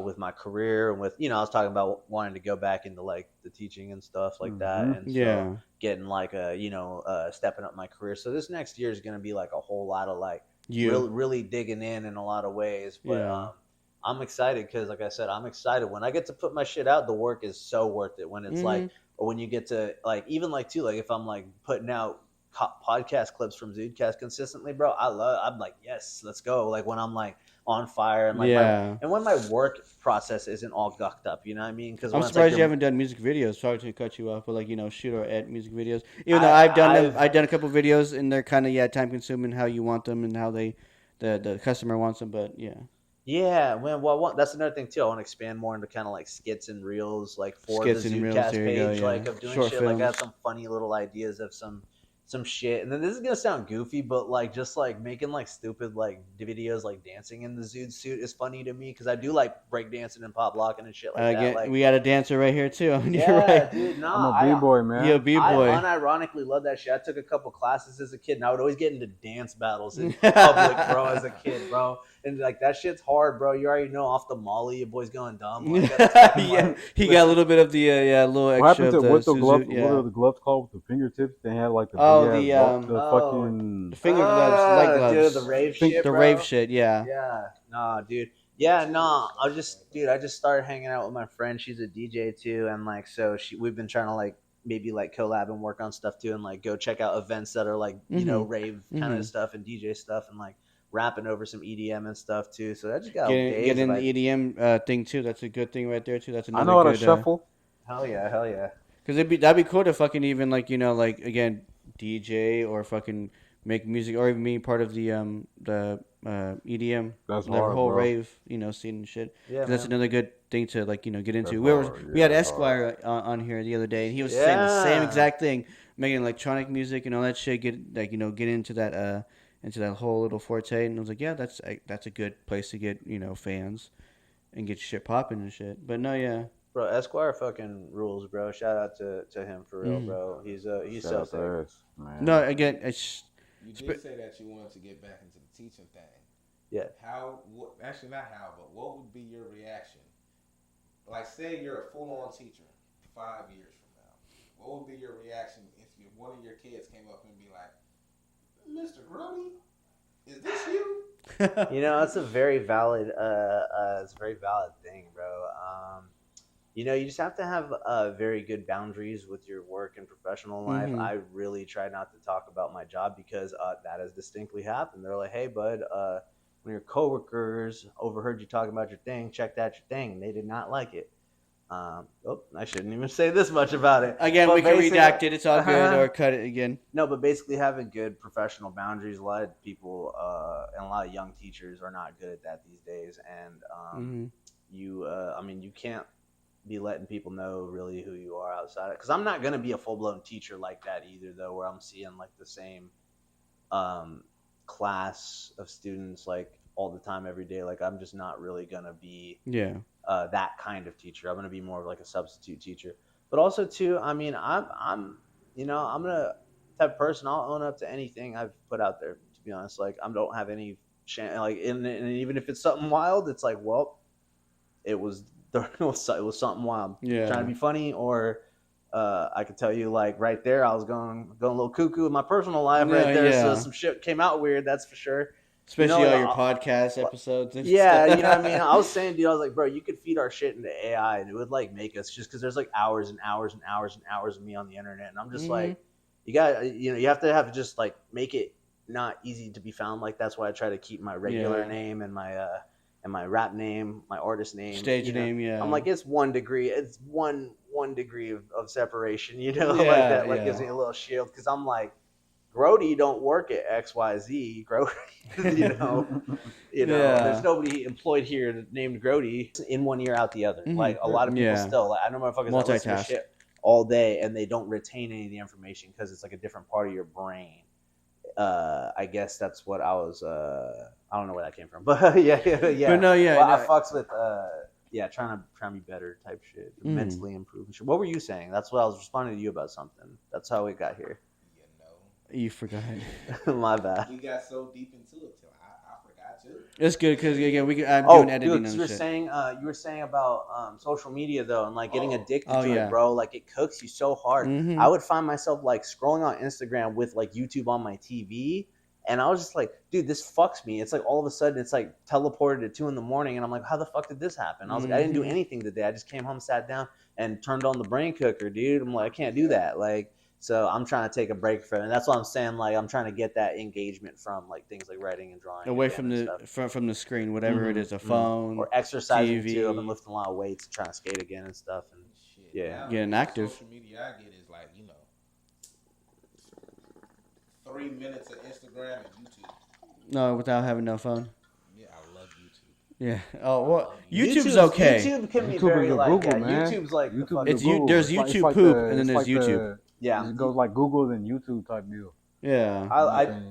With my career and with I was talking about wanting to go back into like the teaching and stuff like that, Mhm. and so Yeah. getting like stepping up my career. So this next year is going to be like a whole lot of like You. really digging in a lot of ways. But Yeah. I'm excited because, like I said, I'm excited when I get to put my shit out. The work is so worth it when it's Mhm. like, or when you get to like, even like too, like if I'm like putting out podcast clips from Zoodcast consistently, bro. I'm like, yes, let's go. Like when I'm like on fire and like Yeah. when my work process isn't all gucked up, you know what I mean? Because I'm when it's like surprised you haven't done music videos. Sorry to cut you off, but like shoot or edit music videos. Even though I I've done them, I've I've done a couple videos, and they're kind of time consuming how you want them and how the customer wants them. But yeah, yeah, that's another thing too. I want to expand more into kind of like skits and reels, like for the skits and reels. Zoodcast There you go. page, Yeah, like of doing short shit. Like I have films. some funny little ideas of some shit, and then this is gonna sound goofy, but like just like making like stupid like videos, like dancing in the Zood suit is funny to me because I do like breakdancing and pop locking and shit like that. Again, Like, we got a dancer right here too. On your yeah, right. dude, I'm nah, a b-boy, Yeah, man. b I boy. unironically love that shit. I took a couple classes as a kid, and I would always get into dance battles in public, bro, as a kid, bro. And like that shit's hard, bro. You already know off the Molly, your boy's going dumb. Like that's fucking Yeah, like he got a listen. little bit of the a little What extra happened of to the what the gloves? Suzu. What Yeah. are the gloves called with the fingertips? They had like the big Oh, ass the Oh, fucking the finger gloves, leg dude, the gloves, rave Think shit, the rave bro. shit. Yeah. Yeah, nah, dude. Yeah, nah. I just started hanging out with my friend. She's a DJ too, and like, so we've been trying to like maybe like collab and work on stuff too, and like go check out events that are like Mhm. rave kind of Mhm. stuff and DJ stuff, and like rapping over some EDM and stuff too. So I just got Get days of in the like, EDM thing too. That's a good thing right there too. That's I another know how to good. shuffle. hell yeah. Because that'd be cool to fucking even like like again DJ or fucking make music or even be part of the EDM That's the hard, whole bro. rave scene and shit. Yeah, 'Cause that's man. another good thing to like get into. That's We hard. we Yeah, had that's hard. Esquire on here the other day and he was saying the same Yeah. exact thing, making electronic music and all that shit. Get like get into that whole little forte and I was like, yeah, that's a good place to get fans and get shit popping and shit. But no, yeah. Bro, Esquire fucking rules, bro. Shout out to him for real, Mhm. bro. He's Shout so out sick. to us, man. No, again, it's You did say that you wanted to get back into the teaching thing. Yeah. Actually, not how, but what would be your reaction? Like, say you're a full-on teacher 5 years from now. What would be your reaction if one of your kids came up and be like, "Mr. Grody, is this you?" That's a very valid thing, bro. You just have to have very good boundaries with your work and professional life. Mhm. I really try not to talk about my job because that has distinctly happened. They're like, "Hey, bud, when your coworkers overheard you talking about your thing, checked out your thing, and they did not like it." I shouldn't even say this much about it. Again, But we can basically- redact it. It's all good, or cut it again. No, but basically having good professional boundaries. A lot of people and a lot of young teachers are not good at that these days. And Mhm. you can't be letting people know really who you are outside. Because I'm not gonna be a full blown teacher like that either, though, where I'm seeing like the same class of students like all the time every day. Like I'm just not really gonna be Yeah. that kind of teacher. I'm going to be more of like a substitute teacher. But also too, I mean, I'm gonna type of person. I'll own up to anything I've put out there. To be honest, like I don't have any like, and even if it's something wild, it's like, well, it was it was something wild. Yeah. Trying to be funny, or I could tell you like right there, I was going a little cuckoo in my personal life Yeah, right there. yeah. So some shit came out weird. That's for sure. Especially You know, all your podcast episodes and yeah, stuff. you know what I mean? I was saying, dude, I was like, bro, you could feed our shit into AI and it would like make us just because there's like hours and hours and hours and hours of me on the internet. And I'm just like, you have to have just like make it not easy to be found. Like, that's why I try to keep my regular Yeah. name and my rap name, my artist name, Stage you know. name, yeah. I'm like, it's 1 degree. It's one degree of separation, you know, like Yeah, that, like gives me a little shield. Cause I'm like, Grody don't work at XYZ. Grody, you know. There's Yeah. nobody employed here named Grody in one ear out the other. Like a lot of people Yeah. still, like, I know motherfuckers that listen to Multitask. shit all day and they don't retain any of the information because it's like a different part of your brain. I guess that's what I was. I don't know where that came from, but yeah. But no, yeah, Well, no. I fucks with yeah, trying to be better type shit, mentally improve. What were you saying? That's what I was responding to you about something. That's how we got here. You forgot. My bad. We got so deep into it till I forgot too. It's good because again, I'm Oh, doing editing dude, and you were shit. saying you were saying about social media though, and like getting addicted to yeah. it, bro. Like it cooks you so hard. I would find myself like scrolling on Instagram with like YouTube on my TV, and I was just like, dude, this fucks me. It's like all of a sudden it's like teleported at 2 a.m, and I'm like, how the fuck did this happen? I was like, I didn't do anything today. I just came home, sat down, and turned on the brain cooker, dude. I'm like, I can't do that. Like, so I'm trying to take a break from it. And that's what I'm saying. Like, I'm trying to get that engagement from like things like writing and drawing, away and from the stuff. from the screen, whatever it is, a phone or exercising TV. too. I've been lifting a lot of weights and trying to skate again and stuff. And Shit, yeah, now getting the active. Social media I get is like 3 minutes of Instagram and YouTube. No, without having no phone. Yeah, I love YouTube. Yeah. Oh well, YouTube's okay. YouTube can be YouTube very is your like Google, man. YouTube's like the YouTube fucking, is Google. There's It's YouTube like poop, the- and then it's there's like YouTube. yeah. It goes like Google then YouTube type deal. Yeah.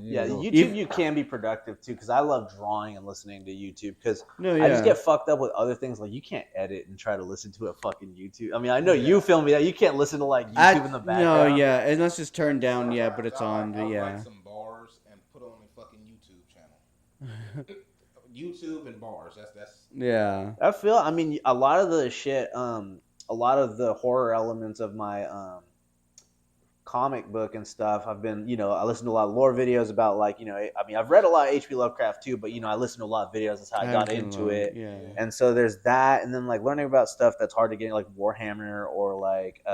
Yeah, YouTube you can be productive too because I love drawing and listening to YouTube because No, I just yeah. get fucked up with other things like you can't edit and try to listen to a fucking YouTube. I mean, I know you feel me that you can't listen to like YouTube in the background. No, yeah, unless it's turned down, yeah, but it's on. But I'll yeah. write some bars and put on a fucking YouTube channel. YouTube and bars. That's. Yeah. I mean, a lot of the shit, a lot of the horror elements of my comic book and stuff. I've been, I listen to a lot of lore videos about like, I mean, I've read a lot of H.P. Lovecraft too, but I listen to a lot of videos. That's how I got into it. Yeah. And so there's that, and then like learning about stuff that's hard to get, like Warhammer or like,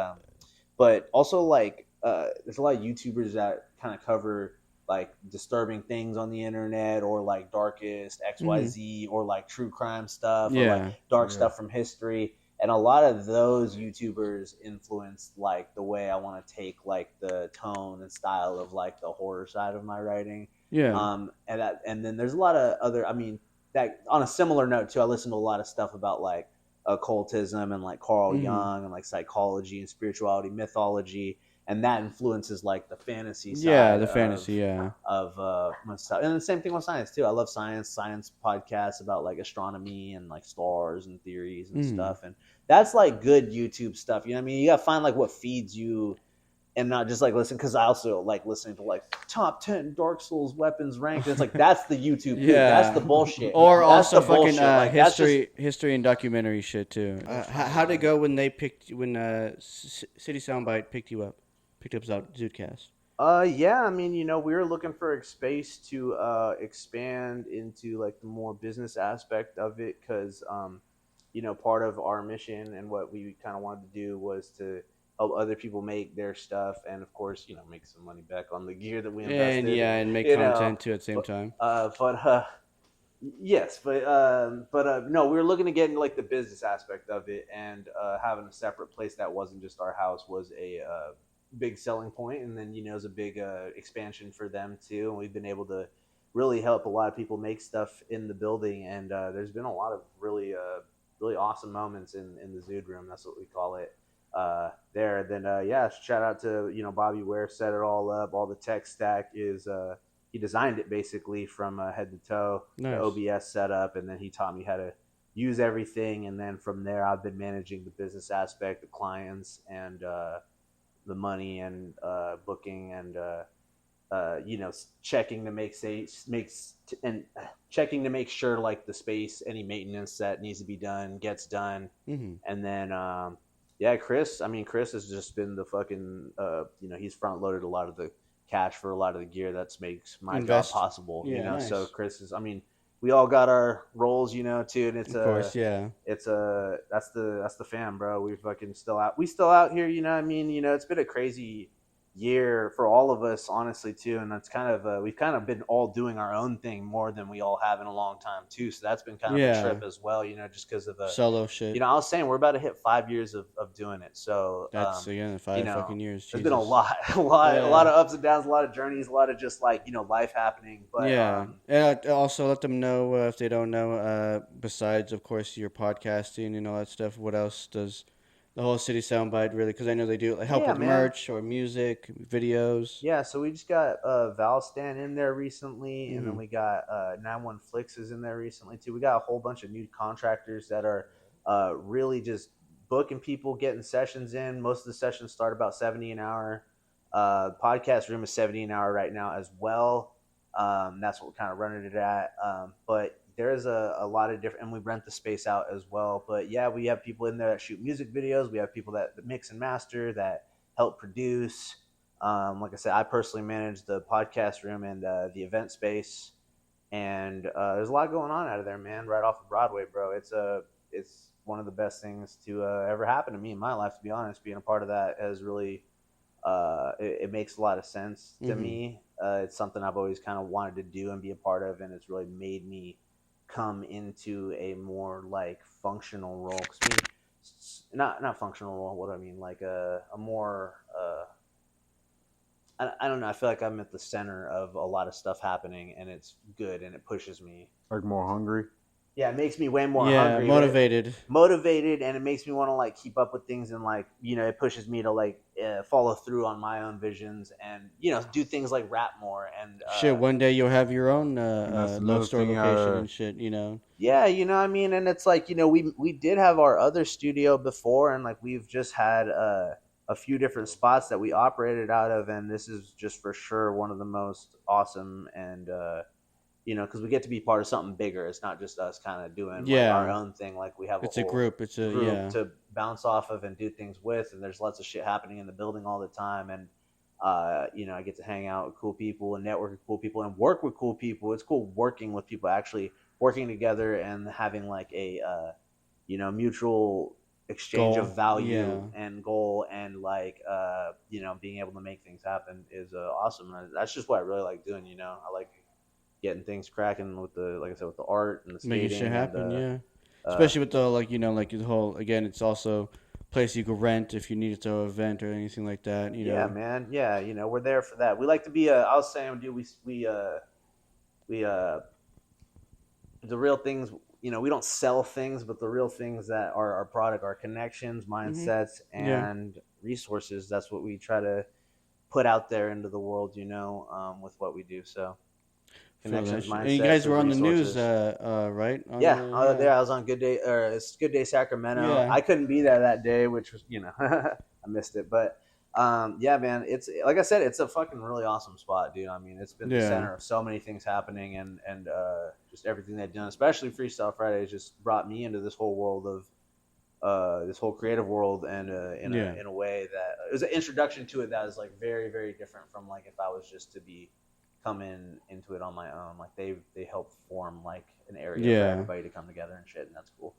but also like, there's a lot of YouTubers that kind of cover like disturbing things on the internet or like darkest XYZ or like true crime stuff or like dark stuff from history. And a lot of those YouTubers influenced like the way I want to take like the tone and style of like the horror side of my writing. Yeah. And then there's a lot of other. I mean, that on a similar note too. I listen to a lot of stuff about like occultism and like Carl Jung and like psychology and spirituality, mythology, and that influences like the fantasy side. Yeah, the fantasy. Of my stuff. And the same thing with science too. I love science podcasts about like astronomy and like stars and theories and stuff. And that's like good YouTube stuff. You know what I mean? You gotta find like what feeds you and not just like listen, because I also like listening to like top 10 Dark Souls weapons ranked. It's like that's the YouTube. Yeah, that's the bullshit. Or that's also the fucking like, history and documentary shit too. How'd it go when they picked City Soundbite picked up Zootcast? Yeah, I mean, we were looking for a space to expand into like the more business aspect of it, because part of our mission and what we kind of wanted to do was to help other people make their stuff, and of course, make some money back on the gear that we invested. And make content too at the same time. Yes, but no, we were looking to get into like the business aspect of it, and having a separate place that wasn't just our house was a big selling point, and then it was a big expansion for them too, and we've been able to really help a lot of people make stuff in the building, and there's been a lot of really awesome moments in the Zood room. That's what we call it there. Then shout out to Bobby Ware, set it all up. All the tech stack is he designed it basically from head to toe. Nice. The OBS setup, and then he taught me how to use everything, and then from there I've been managing the business aspect, the clients, and the money and booking and checking to make sure like the space, any maintenance that needs to be done gets done. And then Chris has just been the fucking he's front loaded a lot of the cash for a lot of the gear that makes my Invest. job possible. Yeah, You know, so nice. Chris is. I mean, we all got our roles, you know, too, and Of course, yeah. that's the fam, bro. We fucking still out here, you know what I mean? You know, it's been a crazy year for all of us, honestly, too, and that's kind of we've kind of been all doing our own thing more than we all have in a long time, too. So that's been kind of a Yeah. trip as well, you know, just because of Solo you shit. know, I was saying we're about to hit 5 years of doing it, so That's again you 5 know, fucking years. there's been a Jesus. lot, a lot Yeah. of ups and downs, a lot of journeys, a lot of just like you know life happening, but Yeah. And also let them know if they don't know. Besides, of course, your podcasting and all that stuff. What else does the whole city soundbite really? Because I know they do like, help yeah, with man. merch or music, videos. Yeah, so we just got Valstan in there recently, and then Hmm. we got 91 Flicks is in there recently too. We got a whole bunch of new contractors that are really just booking people, getting sessions in. Most of the sessions start about 70 an hour. Podcast room is 70 an hour right now as well. That's what we're kind of running it at. But there's a lot of different, and we rent the space out as well. But yeah, we have people in there that shoot music videos. We have people that mix and master, that help produce. Like I said, I personally manage the podcast room and the event space, and there's a lot going on out of there, man. Right off of Broadway, bro. It's one of the best things to ever happen to me in my life. To be honest, being a part of that has really it makes a lot of sense to Hmm. me. It's something I've always kind of wanted to do and be a part of, and it's really made me come into a more like functional role. Cause me, not functional role. What do I mean? Like a more I don't know. I feel like I'm at the center of a lot of stuff happening, and it's good, and it pushes me. Like more hungry. Yeah, it makes me way more Yeah, hungry, motivated. motivated, and it makes me want to like keep up with things, and like you know, it pushes me to like follow through on my own visions, and you know, do things like rap more, and Shit, one day you'll have your own And that's low another store thing. location and shit. You know. yeah, you know what I mean. And it's like you know, we did have our other studio before, and like we've just had a few different spots that we operated out of, and this is just for sure one of the most awesome and you know, because we get to be part of something bigger. It's not just us kind of doing like our Yeah, own thing. Like we have a it's a whole group. It's a group yeah. to bounce off of and do things with, and there's lots of shit happening in the building all the time. And you know, I get to hang out with cool people and network with cool people and work with cool people. It's cool working with people, actually working together and having like a you know mutual exchange of Goal. value Yeah. and goal and like you know being able to make things happen is awesome. That's just what I really like doing. You know, I like getting things cracking with the like I said with the art and the Making shit skating and happen. Yeah. uh, Especially with the like like the whole again. It's also place you could rent if you needed to throw an event or anything like that. You yeah, know. man, yeah, you know we're there for that. We like to be. I was saying, dude, we the real things. You know, we don't sell things, but the real things that are our product, our connections, Hmm. mindsets, Yeah. and resources. That's what we try to put out there into the world. You know, with what we do. So Feel that connections, shit. And you mindsets, guys were and on the news, resources. right? On Yeah, the yeah. there I was on Good Day, or it's Good Day Sacramento. Yeah. I couldn't be there that day, which was you know I missed it, but yeah, man, it's like I said, it's a fucking really awesome spot, dude. I mean, it's been the Yeah. center of so many things happening, and just everything they've done, especially Freestyle Fridays, just brought me into this whole world of this whole creative world, and Yeah. in a way that it was an introduction to it that is like very very different from like if I was just to be coming into it on my own. Like they help form like an area for Yeah. everybody to come together and shit, and that's cool.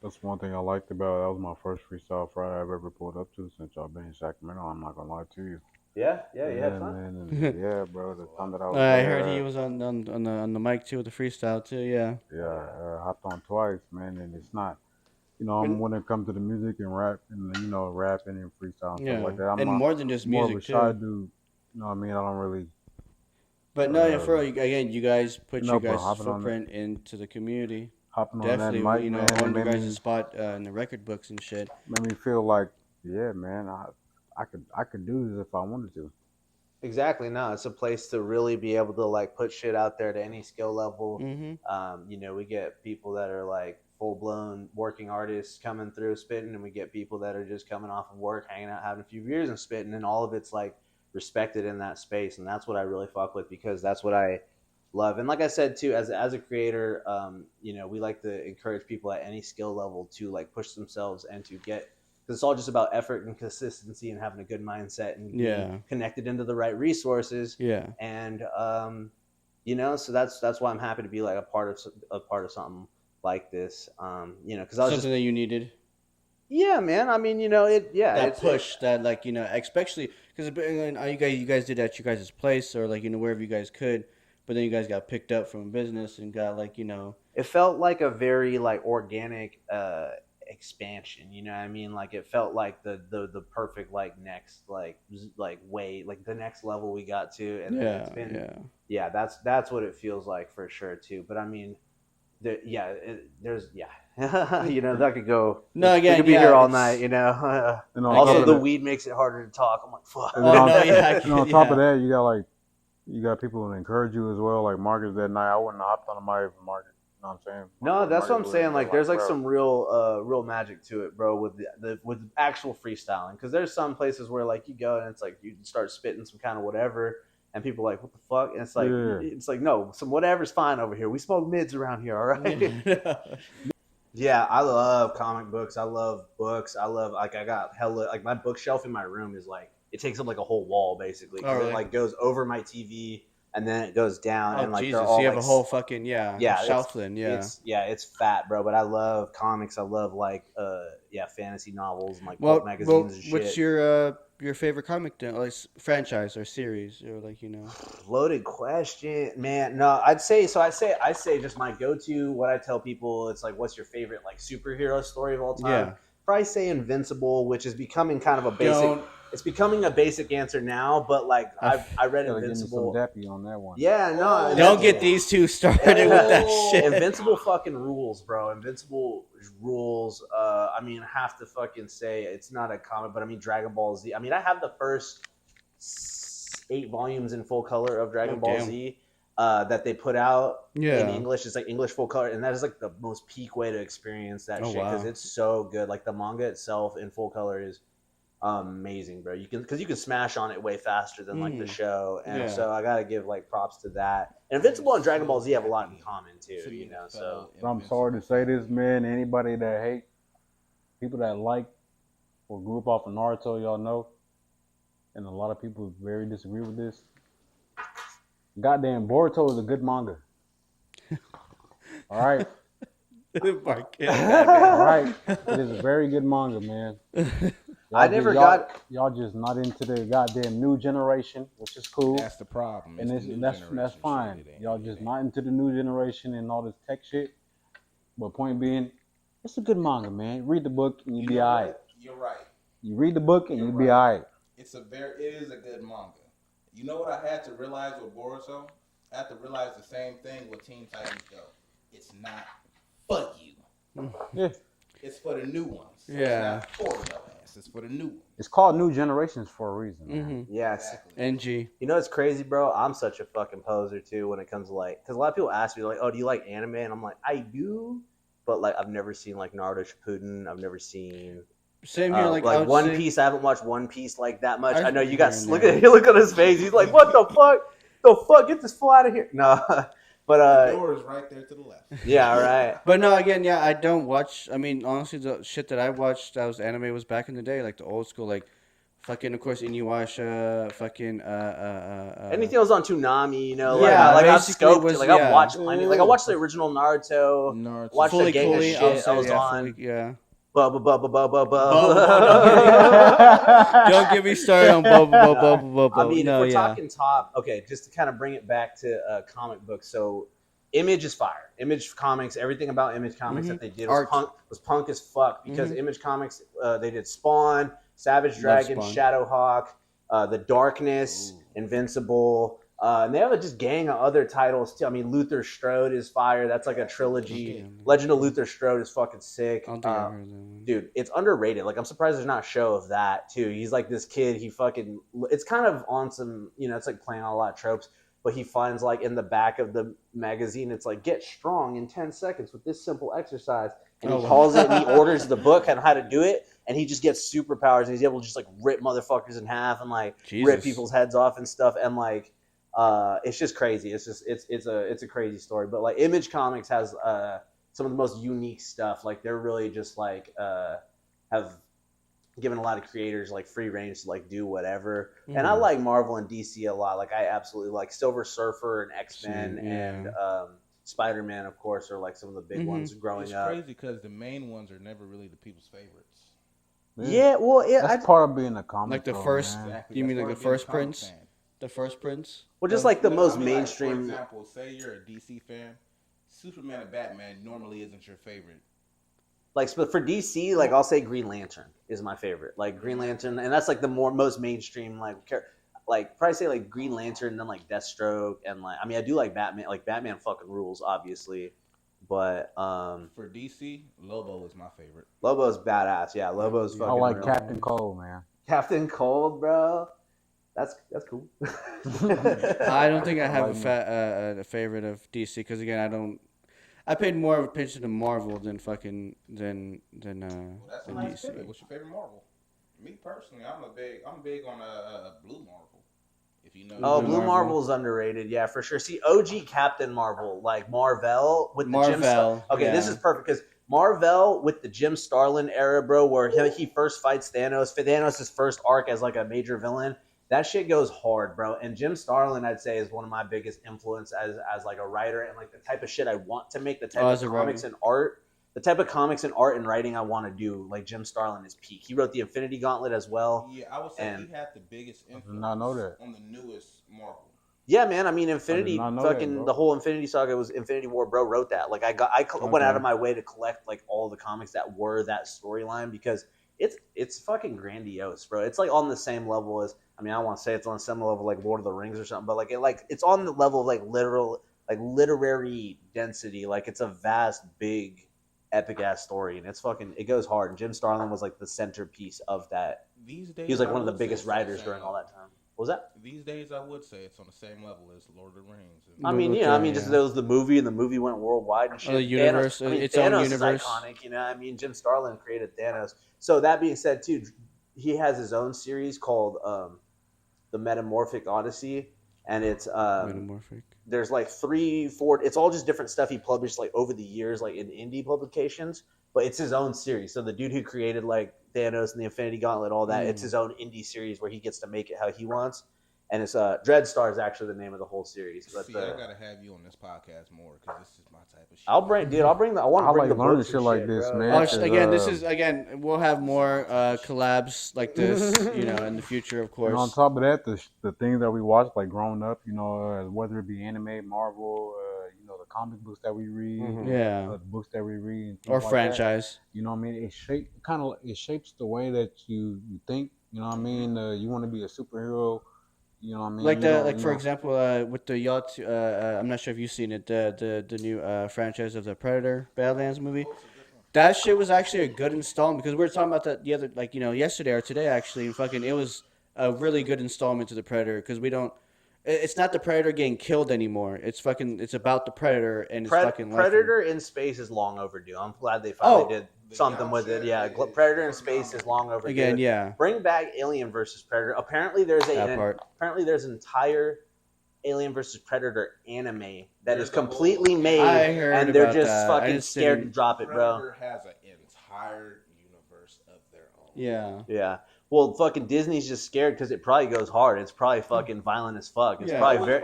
That's one thing I liked about it. That was my first freestyle Friday I've ever pulled up to since I've been in Sacramento. I'm not gonna lie to you. Yeah, yeah, you had Yeah, fun. man, and yeah, bro. The time that I was I heard he there, was on the mic too with the freestyle too. Yeah. yeah, hopped on twice, man. And it's not, you know, And, when it comes to the music and rap, and you know, rapping and freestyle and stuff yeah. like that, I'm And more than just more of a music shy too. dude. You know what I mean? I don't really, But no, yeah, uh, for real, again, you guys you put know, your but guys' footprint into the community. hopping on that Definitely, mic, you know, man, it own your guys' spot in the record books and shit. made me feel like, yeah, man, I could do this if I wanted to. Exactly. No, it's a place to really be able to like put shit out there to any skill level. Mm-hmm. You know, we get people that are like full blown working artists coming through spitting, and we get people that are just coming off of work, hanging out, having a few beers and spitting, and all of it's like respected in that space, and that's what I really fuck with because that's what I love. And like I said too, as a creator, you know, we like to encourage people at any skill level to like push themselves and to get because it's all just about effort and consistency and having a good mindset and being connected into the right resources. Yeah. And so that's why I'm happy to be like a part of something like this. Because I was something that you needed. Yeah, man. I mean, That push, that like especially because you guys did it at your guys' place or like wherever you guys could, but then you guys got picked up from business and got like It felt like a very like organic expansion. You know what I mean? Like it felt like the perfect like next like way like the next level we got to, and then it's been that's what it feels like for sure too. But I mean. That could go. No, we again, could be here all night. Also, the weed makes it harder to talk. I'm like, fuck. And on top of that, you got people that encourage you as well. Like Marcus that night, I wouldn't have hopped on the mic for Marcus. You know what I'm saying? No, that's Marcus what I'm saying. Like, there's like bro. some real magic to it, bro, with with actual freestyling. Because there's some places where like you go and it's like you start spitting some kind of whatever. And people are like, what the fuck? And it's like, no, some whatever's fine over here. We smoke mids around here, all right? Yeah, I love comic books. I love books. I love I got hella like my bookshelf in my room is like it takes up like a whole wall basically. Oh, really? It like goes over my TV and then it goes down and like Jesus. they're all you have like, a whole fucking shelf then. It's fat, bro. But I love comics. I love like fantasy novels and like book magazines and shit. What's your favorite comic like franchise or series or like Loaded question, man. No, I say just my go-to. What I tell people, it's like, what's your favorite like superhero story of all time? Yeah. Probably say Invincible, which is becoming kind of a basic. It's becoming a basic answer now, but like I read Invincible. Give me some on that one. Yeah, no. Don't get these two started with that shit. Invincible fucking rules, bro. Invincible rules. I mean, I have to fucking say it's not a comic, but I mean Dragon Ball Z. I mean, I have the first 8 volumes in full color of Dragon Ball Z that they put out in English. It's like English full color, and that is like the most peak way to experience that shit because it's so good. Like the manga itself in full color is amazing, bro. You can smash on it way faster than like the show, and so I gotta give like props to that. And Invincible and Dragon Ball Z have a lot in common too, So I'm sorry to say this, man. Anybody that hate people that like or grew up off of Naruto, y'all know, and a lot of people very disagree with this. Goddamn, Boruto is a good manga. All right. All right. It is a very good manga, man. Y'all just not into the goddamn new generation, which is cool. That's the problem. And that's fine. Y'all just not into the new generation and all this tech shit. But point being, it's a good manga, man. Read the book and you'll be alright. You're right. You read the book and you'll be alright. It is a good manga. You know what I had to realize with Boruto? I had to realize the same thing with Teen Titans Go. It's not for you. Yeah. It's for the new ones. So yeah. It's not for your ass. It's for the new ones. It's called New Generations for a reason. Mm-hmm. Yeah, exactly. NG. You know what's crazy, bro? I'm such a fucking poser too when it comes to like, because a lot of people ask me like, "Oh, do you like anime?" And I'm like, I do, but like I've never seen like Naruto Shippuden. I've never seen. Same here, like One Piece. I haven't watched One Piece like that much. I know you guys look on his face. He's like, "What the fuck? The fuck? Get this fool out of here!" No, but the door is right there to the left. Yeah, right. But no, again, I don't watch. I mean, honestly, the shit that I watched that was anime was back in the day, like the old school, like fucking, of course, Inuyasha, fucking anything that was on Toonami, Yeah, like I've scoped it. Like I've watched plenty. Like I watched the original Naruto. Watched the gang of shit I was on. Don't get me started on bubba. I mean, if we're talking top, okay, just to kind of bring it back to comic books. So, Image is fire. Image Comics, everything about Image Comics that they did was punk as fuck because Image Comics, they did Spawn, Savage Dragon, Shadowhawk, The Darkness, Invincible. And they have a just gang of other titles too. I mean, Luther Strode is fire. That's like a trilogy. Legend of Luther Strode is fucking sick. Dude, it's underrated. Like, I'm surprised there's not a show of that too. He's like this kid. He fucking. It's kind of on some. It's like playing on a lot of tropes. But he finds like in the back of the magazine, it's like get strong in 10 seconds with this simple exercise. And he calls it and he orders the book on how to do it. And he just gets superpowers and he's able to just like rip motherfuckers in half and like rip people's heads off and stuff. And like. It's just crazy. It's just it's a crazy story. But like Image Comics has some of the most unique stuff. Like they're really just like have giving a lot of creators like free range to like do whatever. Mm-hmm. And I like Marvel and DC a lot. Like I absolutely like Silver Surfer and X-Men and Spider-Man, of course, are like some of the big ones growing up. It's crazy because the main ones are never really the people's favorites. Yeah, well, that's part of being a comic. Like the though, first, man. Exactly. you That's mean like part the of being a first comic Prince? fan. The first Prince? Well, just like the most I mean, mainstream. Like, for example, say you're a DC fan, Superman and Batman normally isn't your favorite. Like for DC, like I'll say Green Lantern is my favorite. Like Green Lantern, and that's like the most mainstream like probably say like Green Lantern, and then like Deathstroke, and like I mean I do like Batman. Like Batman fucking rules, obviously, but for DC, Lobo is my favorite. Lobo's badass. Yeah, Lobo's fucking. I like real. Captain Cold, man. Captain Cold, bro. That's cool. I don't think I have a favorite of DC because again I paid more of attention to Marvel than fucking than That's a than nice DC. pivot. What's your favorite Marvel? Me personally, I'm big on Blue Marvel. If you know. Oh, Blue Blue Marvel. Marvel's underrated, yeah, for sure. See, OG Captain Marvel, like Marvel with the Jim. Okay, this is perfect because Marvel with the Jim Starlin era, bro, where he first fights Thanos. Thanos' first arc as like a major villain. That shit goes hard, bro. And Jim Starlin, I'd say, is one of my biggest influence as like a writer and like the type of shit I want to make, the type of comics and art. The type of comics and art and writing I want to do, like Jim Starlin is peak. He wrote the Infinity Gauntlet as well. Yeah, I would say he had the biggest influence on the newest Marvel. Yeah, man. I mean, the whole Infinity Saga was Infinity War, bro. Wrote that. Like, I went out of my way to collect like all the comics that were that storyline because it's fucking grandiose, bro. It's like on the same level as I mean, I don't want to say it's on a similar level like Lord of the Rings or something, but it's on the level of like literary density. Like, it's a vast, big, epic ass story, and it goes hard. And Jim Starlin was like the centerpiece of that. These days, he was like one of the biggest writers during all that time. What was that? These days, I would say it's on the same level as Lord of the Rings. I mean, just there was the movie, and the movie went worldwide and shit. The universe, its Thanos own universe, is iconic. You know, I mean, Jim Starlin created Thanos. So that being said, too, he has his own series called the Metamorphic Odyssey, and it's Metamorphic. There's like 3-4. It's all just different stuff he published like over the years, like in indie publications. But it's his own series. So the dude who created like Thanos and the Infinity Gauntlet, all that, it's his own indie series where he gets to make it how he wants. And it's Dreadstar is actually the name of the whole series. But I gotta have you on this podcast more because this is my type of shit. I want to bring the learning shit like this, man. Again, we'll have more collabs like this, you know, in the future, of course. And on top of that, the things that we watched like growing up, you know, whether it be anime, Marvel, you know, the comic books that we read, the books that we read, or like franchise. That, you know what I mean? It shapes the way that you think. You know what I mean? You want to be a superhero. You know what I mean? For example, with the yacht, I'm not sure if you've seen it, the new franchise of the Predator Badlands movie. That shit was actually a good installment because we were talking about that the other, like, you know, yesterday or today actually. And fucking, it was a really good installment to the Predator because it's not the Predator getting killed anymore. It's about the Predator and it's fucking Predator in space is long overdue. I'm glad they finally did something with it. Yeah, Predator in space is long overdue. Again, yeah. Bring back Alien versus Predator. Apparently, there's an entire Alien versus Predator anime that is completely made, and they're just fucking scared to drop it, bro. Predator has an entire universe of their own. Yeah. Yeah. Well, fucking Disney's just scared because it probably goes hard. It's probably fucking violent as fuck. It's probably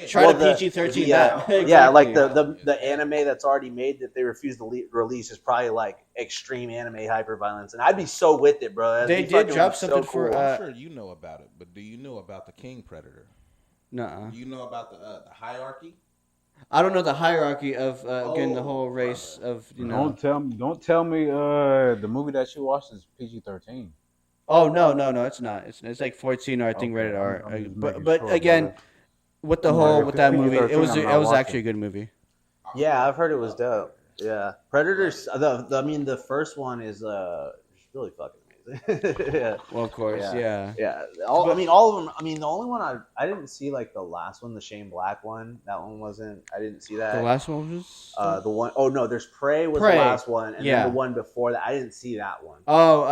try to PG-13 that. Exactly. Yeah, like the anime that's already made that they refuse to release is probably like extreme anime hyperviolence, and I'd be so with it, bro. They did drop something for. I'm sure you know about it, but do you know about the King Predator? Nuh-uh. Do you know about the hierarchy? I don't know the hierarchy of again the whole race of Don't tell me the movie that you watched is PG-13. Oh no, it's not. It's like 14 or I think rated R. But again, with that movie, it was actually a good movie. Yeah, I've heard it was dope. Yeah, Predators. The first one is really fucking amazing. Yeah. Well, of course, yeah. All of them. I mean, the only one I didn't see like the last one, the Shane Black one. That one wasn't. I didn't see that. The last one was the one. Oh no, there's Prey was the last one, and then the one before that. I didn't see that one. Oh,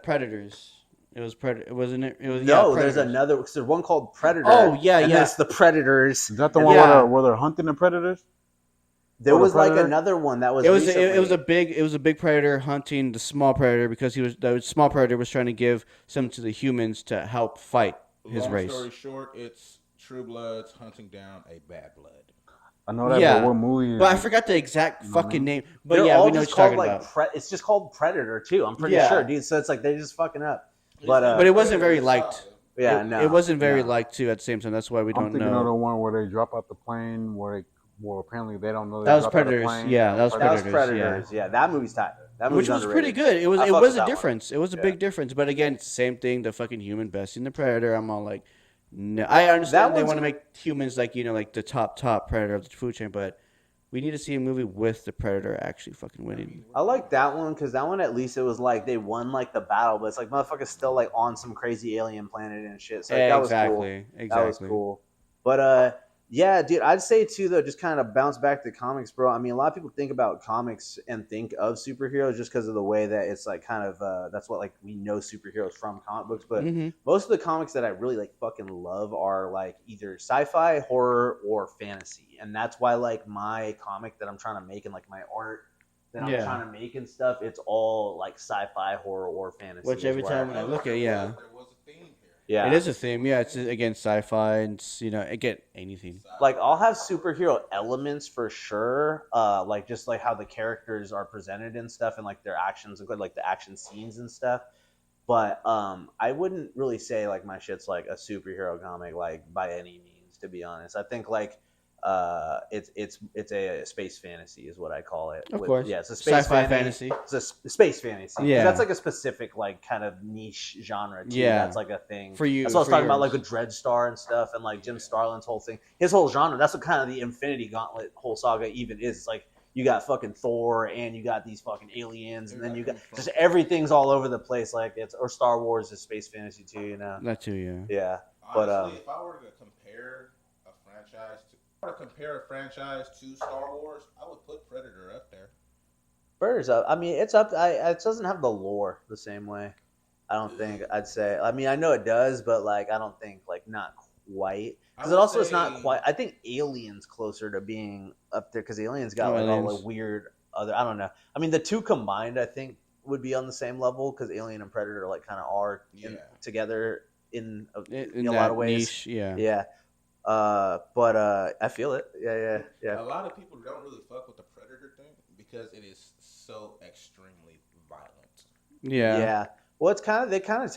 Predators. It was Predator, wasn't it? It was there's another. Because there's one called Predator. Oh yeah, and that's the Predators. Is that the one where they're hunting the predators? There the was like Predator? another one that was It was recently. it was a big predator hunting the small predator because the small predator was trying to give some to the humans to help fight his Long race. story short, it's True Bloods hunting down a bad blood. I know that, but Yeah, what movie is but I it? forgot the exact You know what I fucking mean? name. But They're yeah, all we know what just you're called talking like about. it's just called Predator too. I'm pretty Yeah. sure, dude. So it's like they're just fucking up. It's But in But the it wasn't very Predator liked. saga. yeah, it, no, it wasn't very no. liked too at the same time. That's why we I'm don't thinking of the know. one where they drop out the plane, where apparently they don't know they That was dropped out the Predators. plane. Yeah, that was That was Predators. Predators. Yeah, that movie's tight. That Which movie's was pretty underrated. good. It was I it fuck was with a that one. difference. It was a Yeah. big difference. But again, it's the same thing. The fucking human besting the predator. I'm all like, no. I understand they one's- want to make humans like like the top predator of the food chain, but we need to see a movie with the predator actually fucking winning. I like that one because that one at least it was like they won like the battle, but it's like motherfuckers still like on some crazy alien planet and shit. So like, that was cool. Exactly. That was cool. But yeah, dude, I'd say too though, just kind of bounce back to comics, bro. I mean, a lot of people think about comics and think of superheroes just because of the way that it's like kind of that's what like we know superheroes from comic books. But Mm-hmm. most of the comics that I really like fucking love are like either sci-fi, horror, or fantasy, and that's why like my comic that I'm trying to make and like my art that I'm Yeah. trying to make and stuff, it's all like sci-fi, horror, or fantasy. Which every is where time when I look at There was a theme here. yeah, it is a theme. Yeah, it's again sci-fi and it's, again anything. like I'll have superhero elements for sure, like just like how the characters are presented and stuff, and like their actions, like the action scenes and stuff. But I wouldn't really say like my shit's like a superhero comic, like by any means, to be honest. I think like it's a space fantasy is what I call it. Of course. Yeah, it's a space Sci-fi fantasy. It's a space fantasy. 'Cause Yeah. that's like a specific like kind of niche genre too. Yeah. That's like a thing For you. That's what I was for talking about, yours. like with Dreadstar and stuff, and like Jim Starlin's whole thing. His whole genre. That's what kind of the Infinity Gauntlet whole saga even is. It's like you got fucking Thor, and you got these fucking aliens, and then you got just everything's all over the place. Like or Star Wars is space fantasy too. You know. That too, yeah. Yeah. But, Honestly, if I were to compare a franchise to Star Wars, I would put Predator up there. Predator's up. I mean, it's up. It doesn't have the lore the same way. I don't think. I'd say. I mean, I know it does, but like, I don't think like not quite. Because it also is not quite. I think Alien's closer to being up there because Alien's got like all the weird other. I don't know. I mean, the two combined, I think, would be on the same level because Alien and Predator like kind of are together in a lot of ways. Niche, yeah. Yeah. But I feel it. Yeah. A lot of people don't really fuck with the Predator thing because it is so extremely violent. Yeah. Well, it's kind of they kind of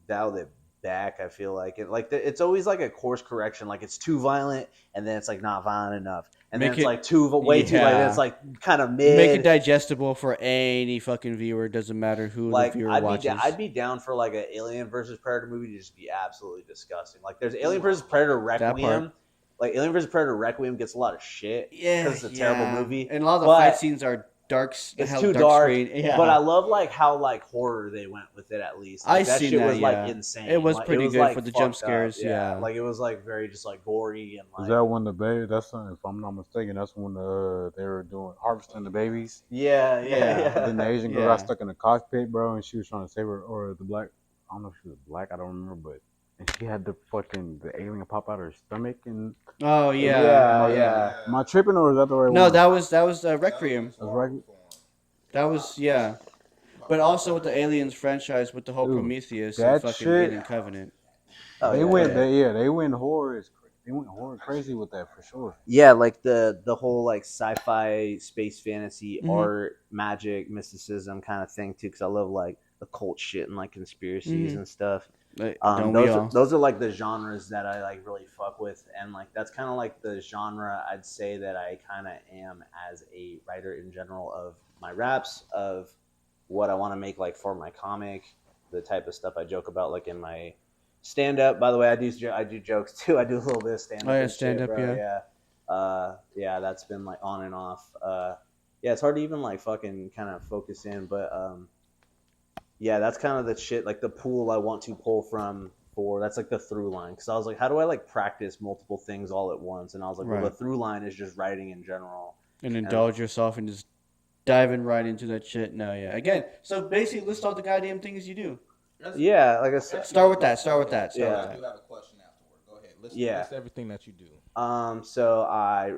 dialed it back. I feel like it's always like a course correction. Like it's too violent, and then it's like not violent enough, and then it's like way too like it's like kind of mid. Make it digestible for any fucking viewer. Doesn't matter who like the viewer watches. I'd be down for like an Alien versus Predator movie to just be absolutely disgusting. Like there's Alien versus Predator Requiem. Like Alien vs Predator Requiem gets a lot of shit because it's a terrible movie, and a lot of the fight scenes are dark. It's too dark. Yeah. But I love like how like horror they went with it at least. Like, that shit was like insane. It was like, pretty it was, good like, for the jump fucked up. scares. Yeah. Like it was like very just like gory and like. Is that when the baby? That's if I'm not mistaken. That's when they were doing harvesting the babies. Yeah. Then the Asian girl got stuck in the cockpit, bro, and she was trying to save her, or the black. I don't know if she was black. I don't remember, but and she had the alien pop out of her stomach and. Oh yeah. Yeah. Am I tripping or is that the right one? No, that was Requiem. That's right. That was But also with the Aliens franchise with the whole Prometheus and that fucking shit- Alien Covenant. They went horror. They went horror crazy with that for sure. Yeah, like the whole like sci-fi space fantasy Mhm. art, magic, mysticism kind of thing too. Because I love like occult shit and like conspiracies Mhm. and stuff. Don't we all? Those are like the genres that I like really fuck with, and like that's kind of like the genre I'd say that I kind of am as a writer in general of my raps, of what I want to make like for my comic, the type of stuff I joke about like in my stand up. By the way, I do jokes too. I do a little bit of stand up. Oh yeah, stand up, Yeah, that's been like on and off. Yeah, it's hard to even like fucking kind of focus in, but yeah, that's kind of the shit, like the pool I want to pull from for, that's like the through line. Because I was like, how do I like practice multiple things all at once? And I was like, well, the through line is just writing in general. And indulge yourself and just diving right into that shit. No, yeah. Again, so basically list all the goddamn things you do. Yeah, like I said. Start with that. I do have a question afterward. Go ahead. List everything that you do. So I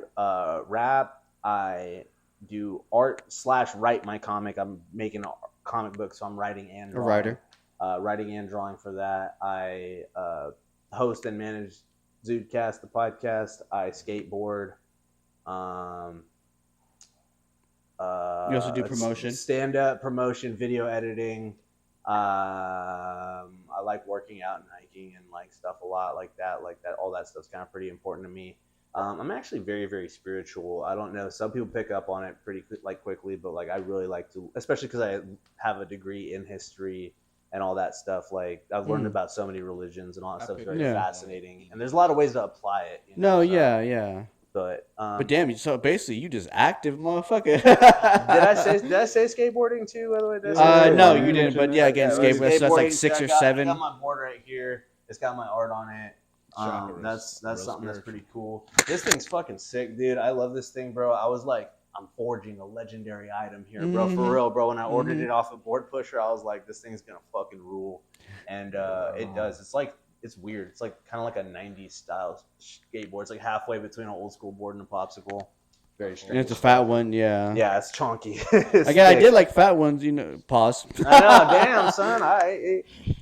rap, I do art/write my comic. I'm making a comic book, so I'm writing and drawing. A writer. Writing and drawing for that. I host and manage Zoodcast, the podcast. I skateboard. You also do promotion. Stand-up promotion, video editing. I like working out and hiking and like stuff a lot like that. All that stuff's kind of pretty important to me. I'm actually very, very spiritual. I don't know. Some people pick up on it pretty quickly, but like I really like to, especially because I have a degree in history and all that stuff. Like I've learned about so many religions and all that stuff. It's very fascinating, and there's a lot of ways to apply it. You know, yeah. But damn, so basically you just active motherfucker. did I say skateboarding too? By the way, no, you didn't. But yeah, again, skateboarding. So that's like 6 or 7. I got my board right here. It's got my art on it. That's something that's pretty cool. This thing's fucking sick, dude. I love this thing, bro. I was like, I'm forging a legendary item here, bro. For real, bro. When I ordered it off a board pusher, I was like, this thing's gonna fucking rule, and it does. It's weird. It's like kind of like a 90s style skateboard. It's like halfway between an old school board and a popsicle. Very strange. And it's a fat one, yeah. Yeah, it's chunky. Again, I did like fat ones, you know. Pause. I know, damn, son.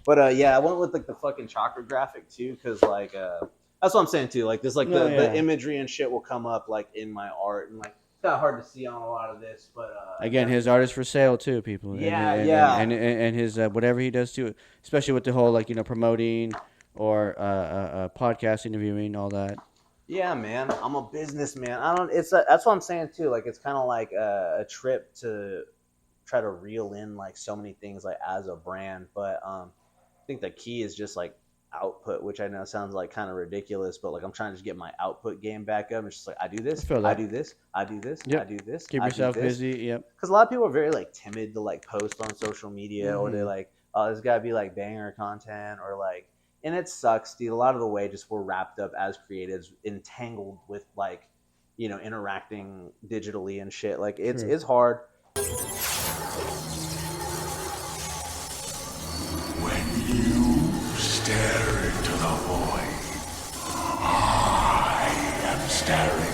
But yeah, I went with like the fucking chakra graphic too, because like that's what I'm saying too. Like this, like the imagery and shit will come up like in my art, and like it's kind of hard to see on a lot of this. But again, his art is for sale too, people. And his whatever he does too, especially with the whole like promoting or podcast interviewing, all that. Yeah, man, I'm a businessman. That's what I'm saying too. Like it's kind of like a trip to try to reel in like so many things like as a brand. But I think the key is just like output, which I know sounds like kind of ridiculous, but like I'm trying to just get my output game back up. It's just like I do this, I do this, I do this, I do this. Keep yourself busy. Yep. Because a lot of people are very like timid to like post on social media, or they like, oh, there's gotta be like banger content, or like. And it sucks, dude. A lot of the way just we're wrapped up as creatives, entangled with like, interacting digitally and shit. Like it's hard. When you stare into the void, I am staring